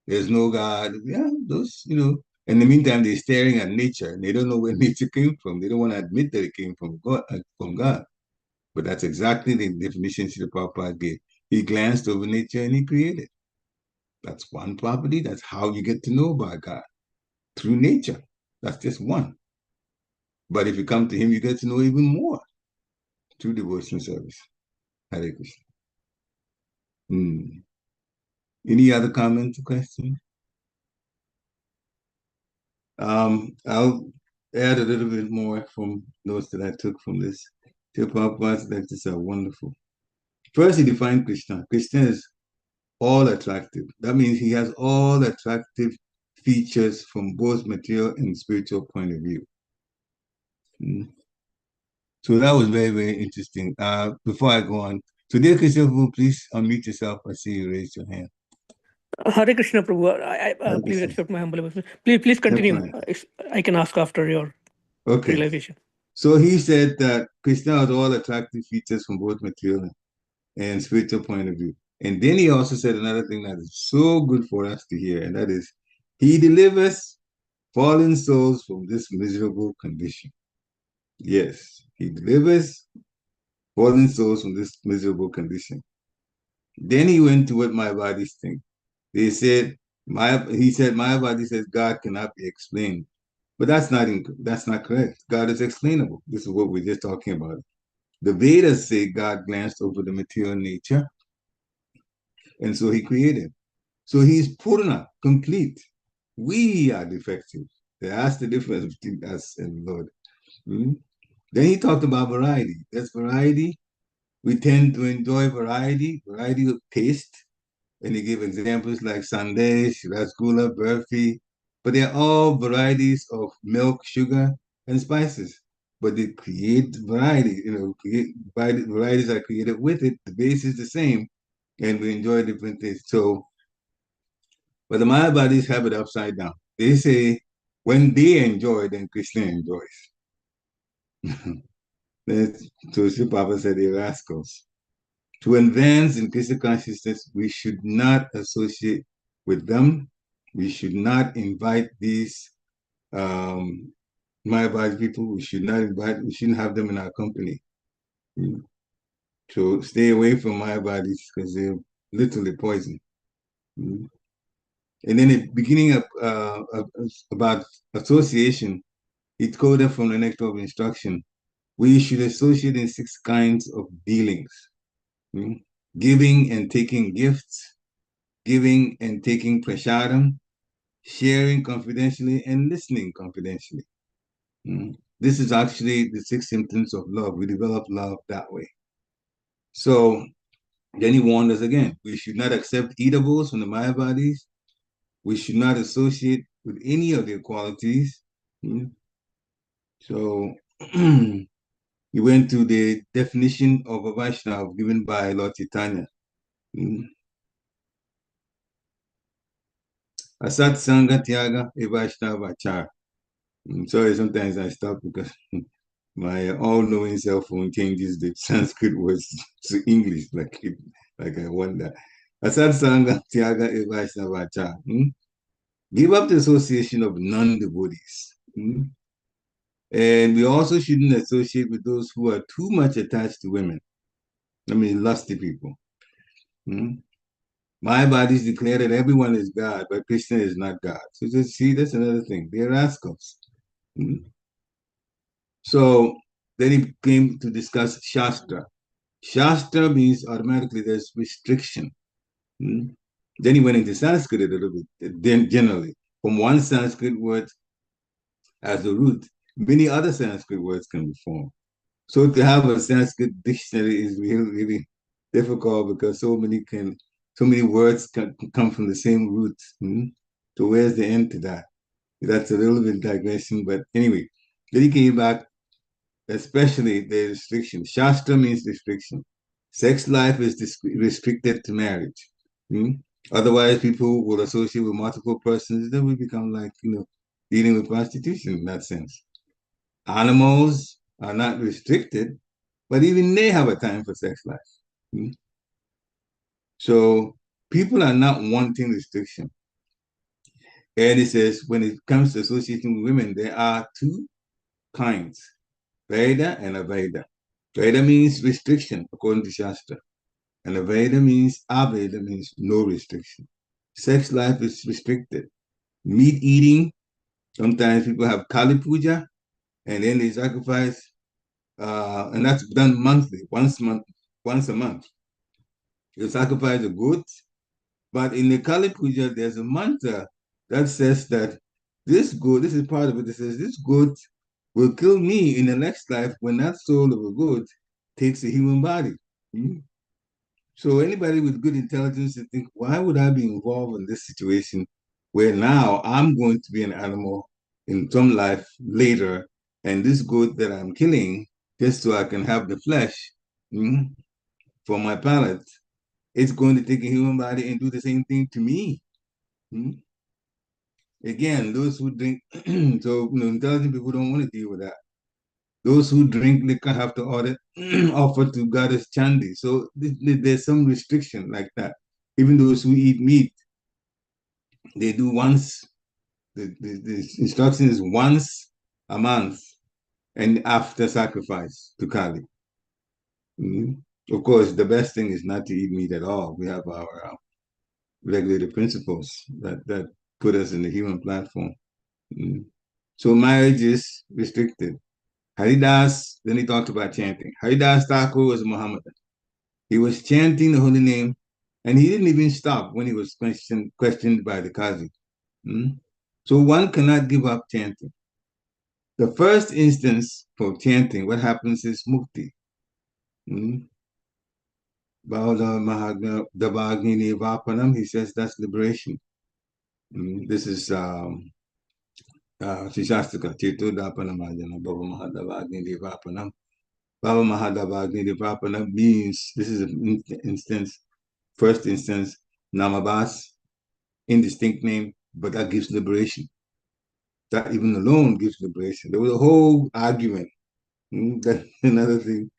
[SPEAKER 1] There's no God. Yeah, those, in the meantime, they're staring at nature and they don't know where nature came from. They don't want to admit that it came from God. But that's exactly the definition Srila Prabhupada gave. He glanced over nature and he created. That's one property. That's how you get to know about God, through nature. That's just one. But if you come to him, you get to know even more through devotional service. Hare Krishna. Any other comments or questions? I'll add a little bit more from notes that I took from this. Prabhupada's lectures are wonderful. First, he defined Krishna. Krishna is all attractive. That means he has all attractive features from both material and spiritual point of view. So that was very, very interesting. Before I go on, so dear Krishna, please unmute yourself. I see you raise your hand.
[SPEAKER 10] Hare Krishna, Prabhu. I please accept my humble obeisance. Please continue. I can ask after your realization.
[SPEAKER 1] So he said that Krishna has all attractive features from both material and spiritual point of view. And then he also said another thing that is so good for us to hear, and that is, he delivers fallen souls from this miserable condition. Yes, he delivers fallen souls from this miserable condition. Then he went to what Mayavadis think. He said Mayavadi says God cannot be explained. But that's not correct. God is explainable. This is what we're just talking about. The Vedas say God glanced over the material nature, and so he created. So he's Purna, complete. We are defective. That's the difference between us and the Lord. Then he talked about variety. There's variety. We tend to enjoy variety of taste. And he gave examples like sandesh, rasgulla, burfi, but they're all varieties of milk, sugar, and spices. But they create variety, varieties are created with it. The base is the same, and we enjoy different things. So, but the Mayavadis have it upside down. They say when they enjoy, then Krishna enjoys. So Sri Prabhupada said they're rascals. To advance in Krishna consciousness, we should not associate with them. We should not invite these Mayavadi people. We shouldn't have them in our company. So stay away from Mayavadis because they're literally poison. And then the beginning of about association, it quoted from the Nectar of Instruction. We should associate in 6 kinds of dealings. Giving and taking gifts, giving and taking prasadam, sharing confidentially, and listening confidentially. This is actually the 6 symptoms of love. We develop love that way. So then he warned us again. We should not accept eatables from the Mayavadis. We should not associate with any of their qualities. So he went to the definition of a Vaishnava given by Lord Chaitanya. Asat Sangha Tyaga e Vaishnava Achar. I'm sorry, sometimes I stop because my all-knowing cell phone changes the Sanskrit words to English, like I wonder. Asat Sangha Tyaga e Vaishnava Achar. Give up the association of non-devotees. And we also shouldn't associate with those who are too much attached to women. I mean, lusty people. Mayavadis declare that everyone is God, but Krishna is not God. So just see, that's another thing. They're rascals. So then he came to discuss Shastra. Shastra means automatically there's restriction. Then he went into Sanskrit a little bit, then generally. From one Sanskrit word as the root, many other Sanskrit words can be formed. So to have a Sanskrit dictionary is really, really difficult because so many words can come from the same roots. So where's the end to that? That's a little bit digression, but anyway, then he came back, especially the restriction. Shastra means restriction. Sex life is restricted to marriage. Otherwise, people will associate with multiple persons. Then we become like, dealing with prostitution in that sense. Animals are not restricted, but even they have a time for sex life. So people are not wanting restriction. And it says when it comes to associating with women, there are two kinds, Veda and Aveda. Veda means restriction, according to Shastra. And Aveda means no restriction. Sex life is restricted. Meat eating, sometimes people have Kali Puja, and then they sacrifice, and that's done monthly, once a month. You sacrifice a goat, but in the Kali Puja, there's a mantra that says that this goat, this is part of it, it says this goat will kill me in the next life when that soul of a goat takes a human body. So anybody with good intelligence would think, why would I be involved in this situation where now I'm going to be an animal in some life later, and this goat that I'm killing just so I can have the flesh for my palate, it's going to take a human body and do the same thing to me. Again, those who drink, so intelligent people don't want to deal with that. Those who drink liquor have to offer to goddess Chandi. So there's some restriction like that. Even those who eat meat, they do once, the instruction is once a month and after sacrifice to Kali. Of course, the best thing is not to eat meat at all. We have our regulated principles that put us in the human platform. So marriage is restricted. Haridas, then he talked about chanting. Haridas Thakur was a Mohammedan. He was chanting the holy name, and he didn't even stop when he was questioned by the Qazi. So one cannot give up chanting. The first instance for chanting, what happens is mukti. He says that's liberation. This is Shastika, Chetu Dapanamajana, Baba Mahadavagni Devapanam. Baba Mahadavagni Devapana means, this is an instance, first instance, Namabas, indistinct name, but that gives liberation. That even alone gives liberation. There was a whole argument. That's another thing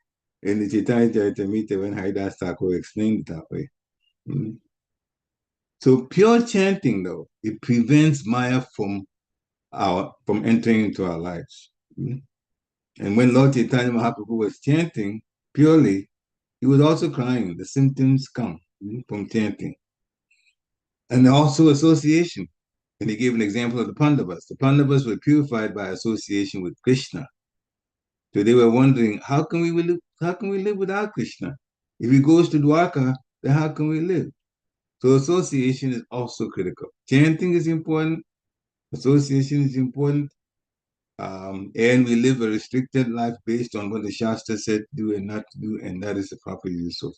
[SPEAKER 1] in the Chaitanya Charitamrita when Haridas Thakur explained it that way. So pure chanting, though, it prevents Maya from entering into our lives. And when Lord Chaitanya Mahaprabhu was chanting purely, he was also crying. The symptoms come from chanting. And also association. And he gave an example of the Pandavas. The Pandavas were purified by association with Krishna. So they were wondering, how can we live without Krishna? If he goes to Dwarka, then how can we live? So association is also critical. Chanting is important. Association is important. And we live a restricted life based on what the Shastra said do and not to do, and that is the proper use of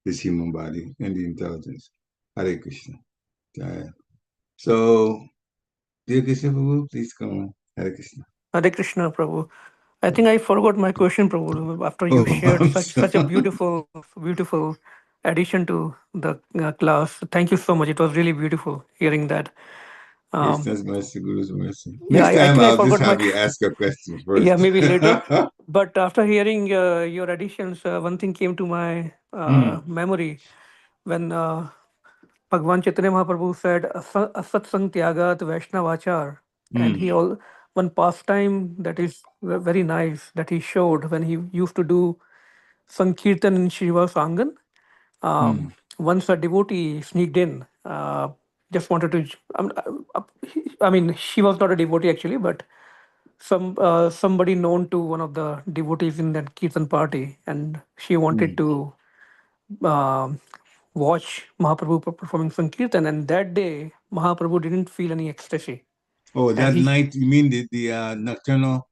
[SPEAKER 1] this human body and the intelligence. Hare Krishna. So, dear Krishna Prabhu, please come on. Hare Krishna.
[SPEAKER 10] Hare Krishna Prabhu. I think I forgot my question, Prabhu, after you shared such a beautiful addition to the class. Thank you so much. It was really beautiful hearing that.
[SPEAKER 1] Krishna's mercy, Guru's mercy.
[SPEAKER 10] Yeah,
[SPEAKER 1] Next time I'll just have you ask a question first.
[SPEAKER 10] Yeah, maybe later. But after hearing your additions, one thing came to my memory when Bhagwan Chaitanya Mahaprabhu said, Asatsang Tyagat Vaishnavachar. And one pastime that is very nice that he showed when he used to do Sankirtan in Shiva Sangan. Once a devotee sneaked in, just wanted to, I mean, she was not a devotee actually, but somebody known to one of the devotees in that Kirtan party, and she wanted to watch Mahaprabhu performing Sankirtan, and that day Mahaprabhu didn't feel any ecstasy.
[SPEAKER 1] Oh, that night, you mean the nocturnal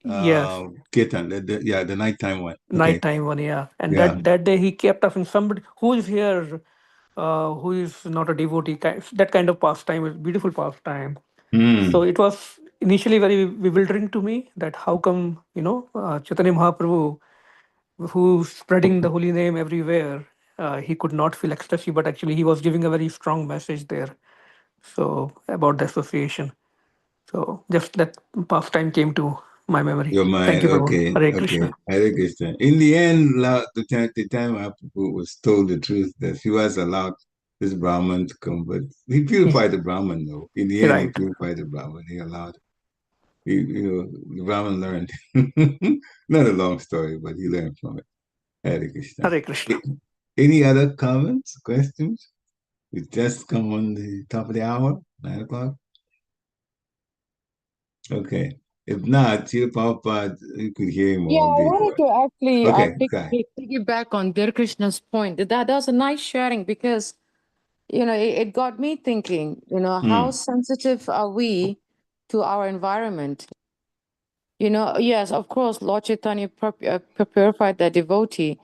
[SPEAKER 10] Yes.
[SPEAKER 1] Kirtan, the nighttime one. Okay.
[SPEAKER 10] Nighttime one, yeah. And
[SPEAKER 1] Yeah.
[SPEAKER 10] that day he kept asking somebody who is here, who is not a devotee. That kind of pastime is beautiful pastime. So it was initially very bewildering to me that how come, Chaitanya Mahaprabhu, who's spreading the holy name everywhere, he could not feel ecstasy, but actually he was giving a very strong message there. So about the association. So just that pastime came to my memory.
[SPEAKER 1] Your
[SPEAKER 10] Thank
[SPEAKER 1] mind,
[SPEAKER 10] you, Prabhu.
[SPEAKER 1] okay,
[SPEAKER 10] Hare
[SPEAKER 1] okay.
[SPEAKER 10] Krishna.
[SPEAKER 1] Hare Krishna. In the end, the time Mahaprabhu was told the truth that he was allowed this Brahman to come, but he purified the Brahman though. In the end, he
[SPEAKER 10] Right.
[SPEAKER 1] purified the Brahman. He allowed, the Brahman learned. Not a long story, but he learned from it. Hare Krishna.
[SPEAKER 10] Hare Krishna.
[SPEAKER 1] Any other comments, questions? We just come on the top of the hour, 9 o'clock. Okay. If not, Srila Prabhupada, you could hear him
[SPEAKER 8] Yeah,
[SPEAKER 1] all
[SPEAKER 8] I
[SPEAKER 1] day.
[SPEAKER 8] wanted to actually
[SPEAKER 1] Okay,
[SPEAKER 8] piggyback on Dear Krishna's point. That was a nice sharing because, it got me thinking, how sensitive are we to our environment? Yes, of course, Lord Chaitanya purified the devotee,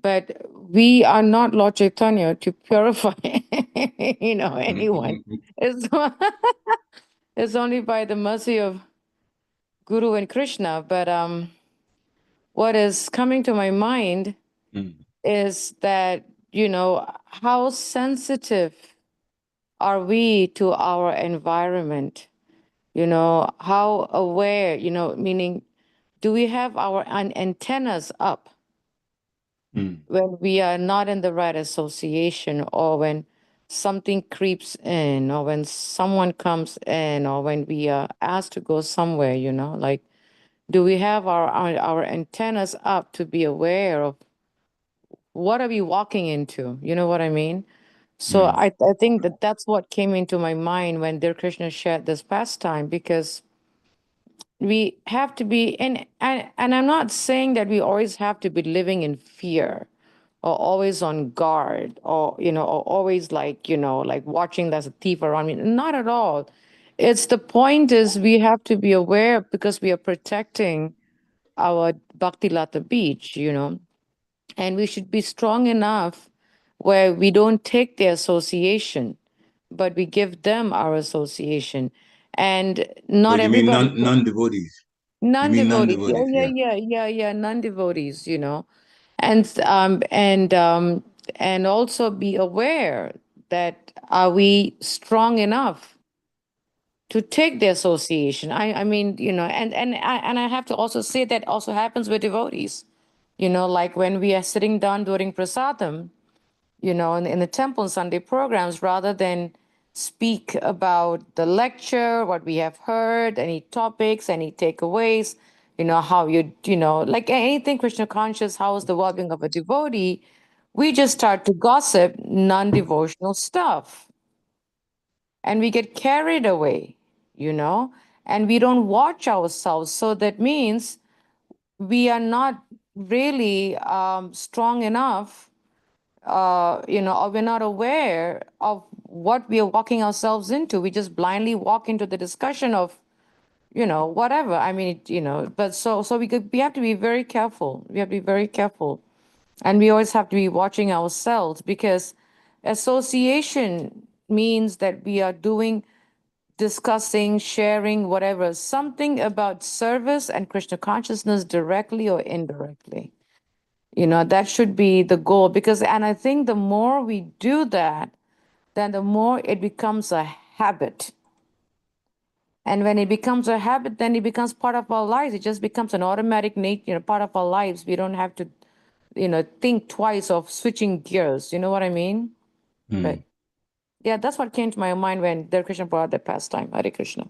[SPEAKER 8] but we are not Lord Chaitanya to purify, anyone. It's, it's only by the mercy of Guru and Krishna. But what is coming to my mind is that, how sensitive are we to our environment? How aware, meaning, do we have our antennas up when we are not in the right association, or when something creeps in, or when someone comes in, or when we are asked to go somewhere, like, do we have our antennas up to be aware of what are we walking into? You know what I mean? So I think that's what came into my mind when Dear Krishna shared this pastime, because we have to be, and I'm not saying that we always have to be living in fear or always on guard, or or always like watching there's a thief around me. Not at all. It's the point is we have to be aware because we are protecting our Bhakti Lata beach, and we should be strong enough where we don't take their association, but we give them our association. And not
[SPEAKER 1] you mean
[SPEAKER 8] everybody.
[SPEAKER 1] non-devotees?
[SPEAKER 8] Non-devotees.
[SPEAKER 1] Non-devotees,
[SPEAKER 8] Yeah. Non-devotees, and also be aware that are we strong enough to take the association? I mean, and I have to also say that also happens with devotees. Like when we are sitting down during prasadam, in the temple Sunday programs, rather than speak about the lecture, what we have heard, any topics, any takeaways, how like anything Krishna conscious, how is the well-being of a devotee, we just start to gossip non-devotional stuff. And we get carried away, and we don't watch ourselves. So that means we are not really strong enough, or we're not aware of what we are walking ourselves into. We just blindly walk into the discussion of, whatever. I mean, but so we have to be very careful. We have to be very careful. And we always have to be watching ourselves, because association means that we are discussing, sharing, whatever, something about service and Krishna consciousness directly or indirectly. That should be the goal, and I think the more we do that, then the more it becomes a habit. And when it becomes a habit, then it becomes part of our lives. It just becomes an automatic part of our lives. We don't have to, think twice of switching gears. You know what I mean? But yeah, that's what came to my mind when Dear Krishna brought that pastime. Hare Krishna.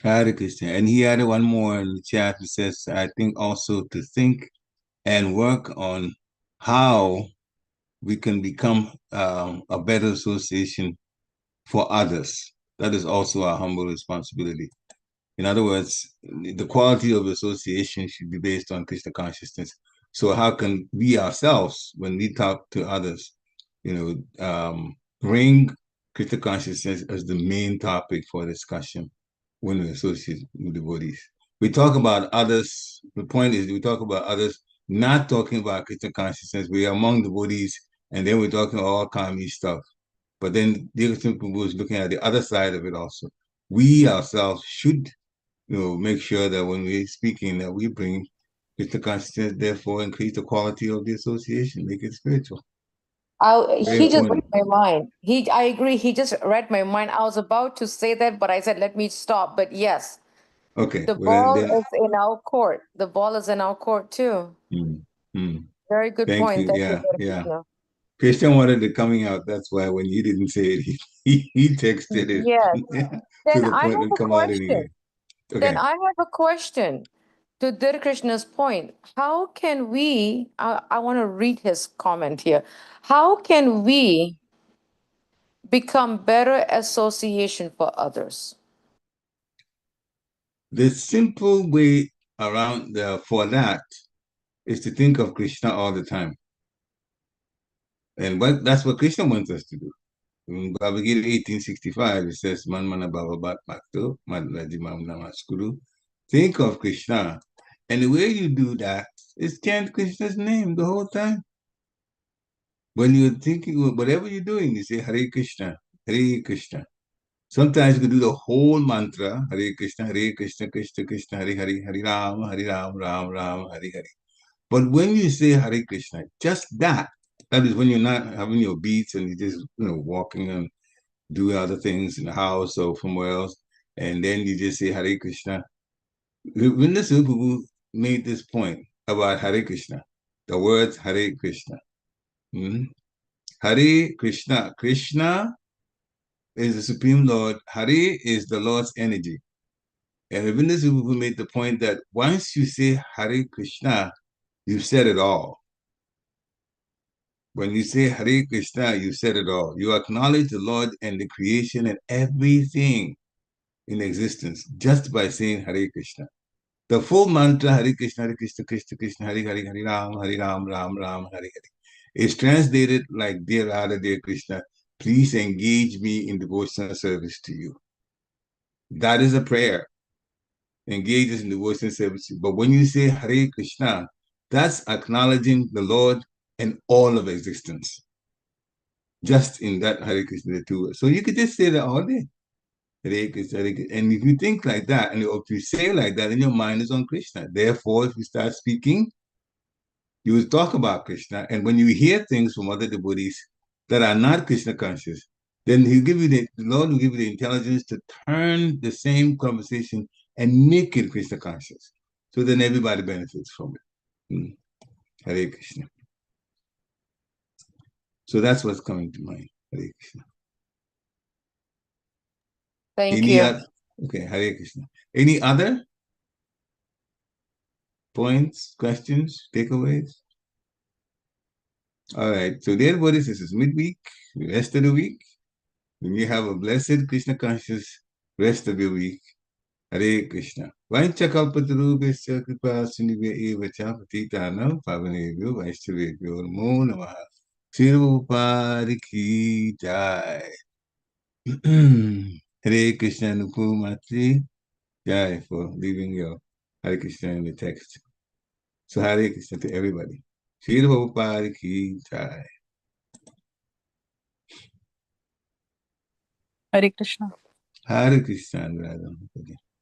[SPEAKER 1] Hare Krishna. And he added one more in the chat who says, I think also to think and work on how we can become a better association for others. That is also our humble responsibility. In other words, the quality of association should be based on Krishna consciousness. So how can we ourselves, when we talk to others, bring Krishna consciousness as the main topic for discussion when we associate with devotees? We talk about others. The point is, we talk about others, not talking about Krishna consciousness. We are among the Buddhis, and then we're talking all kami stuff. But then Dear Krishna Prabhu is looking at the other side of it also. We ourselves should, make sure that when we're speaking, that we bring Krishna consciousness, therefore increase the quality of the association, make it spiritual.
[SPEAKER 8] He just read my mind. I agree. He just read my mind. I was about to say that, but I said, let me stop. But yes,
[SPEAKER 1] okay,
[SPEAKER 8] the ball is in our court. The ball is in our court too. Very good point.
[SPEAKER 1] Thank you. Yeah. Christian wanted it coming out. That's why when you didn't say it, he texted it.
[SPEAKER 8] Yes. Then
[SPEAKER 1] to the
[SPEAKER 8] I
[SPEAKER 1] point
[SPEAKER 8] have
[SPEAKER 1] it
[SPEAKER 8] a
[SPEAKER 1] come out anyway.
[SPEAKER 8] question. Then I have a question to Dhir Krishna's point. How can we, I want to read his comment here. How can we become better association for others?
[SPEAKER 1] The simple way around for that is to think of Krishna all the time. And that's what Krishna wants us to do. In Bhagavad Gita 1865, it says, Man mana bhavabat bhakto, madhajimam namaskuru. Think of Krishna. And the way you do that is chant Krishna's name the whole time. When you're thinking, whatever you're doing, you say Hare Krishna, Hare Krishna. Sometimes you can do the whole mantra, Hare Krishna, Krishna Krishna, Hare Hare, Hare Ram, Ram Ram, Hare Hare. But when you say Hare Krishna, just that is when you're not having your beats and you're just, walking and doing other things in the house or somewhere else, and then you just say Hare Krishna. When the Prabhu made this point about Hare Krishna, the words Hare Krishna. Hare Krishna. Krishna is the Supreme Lord. Hare is the Lord's energy. And Ravinda Prabhu made the point that once you say Hare Krishna, you've said it all. When you say Hare Krishna, you said it all. You acknowledge the Lord and the creation and everything in existence just by saying Hare Krishna. The full mantra, Hare Krishna, Krishna Krishna, Hare Hare, Hare Ram, Ram Ram, Hare Hare, is translated like, Dear Radha, dear Krishna, please engage me in devotional service to you. That is a prayer. Engage us in devotional service to you. But when you say Hare Krishna, that's acknowledging the Lord and all of existence. Just in that Hare Krishna, the two words. So you could just say that all day. Hare Krishna, Hare Krishna. And if you think like that, and if you say like that, then your mind is on Krishna. Therefore, if you start speaking, you will talk about Krishna. And when you hear things from other devotees that are not Krishna conscious, then the Lord will give you the intelligence to turn the same conversation and make it Krishna conscious. So then everybody benefits from it. Hare Krishna. So that's what's coming to mind. Hare Krishna.
[SPEAKER 8] Thank you.
[SPEAKER 1] Okay, Hare Krishna. Any other points, questions, takeaways? All right. So dear devotees, this is midweek, the rest of the week. When you have a blessed Krishna conscious rest of your week. Hare Krishna. Vanchakalpatarubhasya kripa sindhubhya eva cha patitanam pavanebhyo vaishnavebhyo namo namaha. Srila Prabhupada ki jai. Hare Krishna Nupumatri jai for leaving your Hare Krishna in the text. So Hare Krishna to everybody. Srila Prabhupada ki jai.
[SPEAKER 11] Hare Krishna.
[SPEAKER 1] Hare Krishna.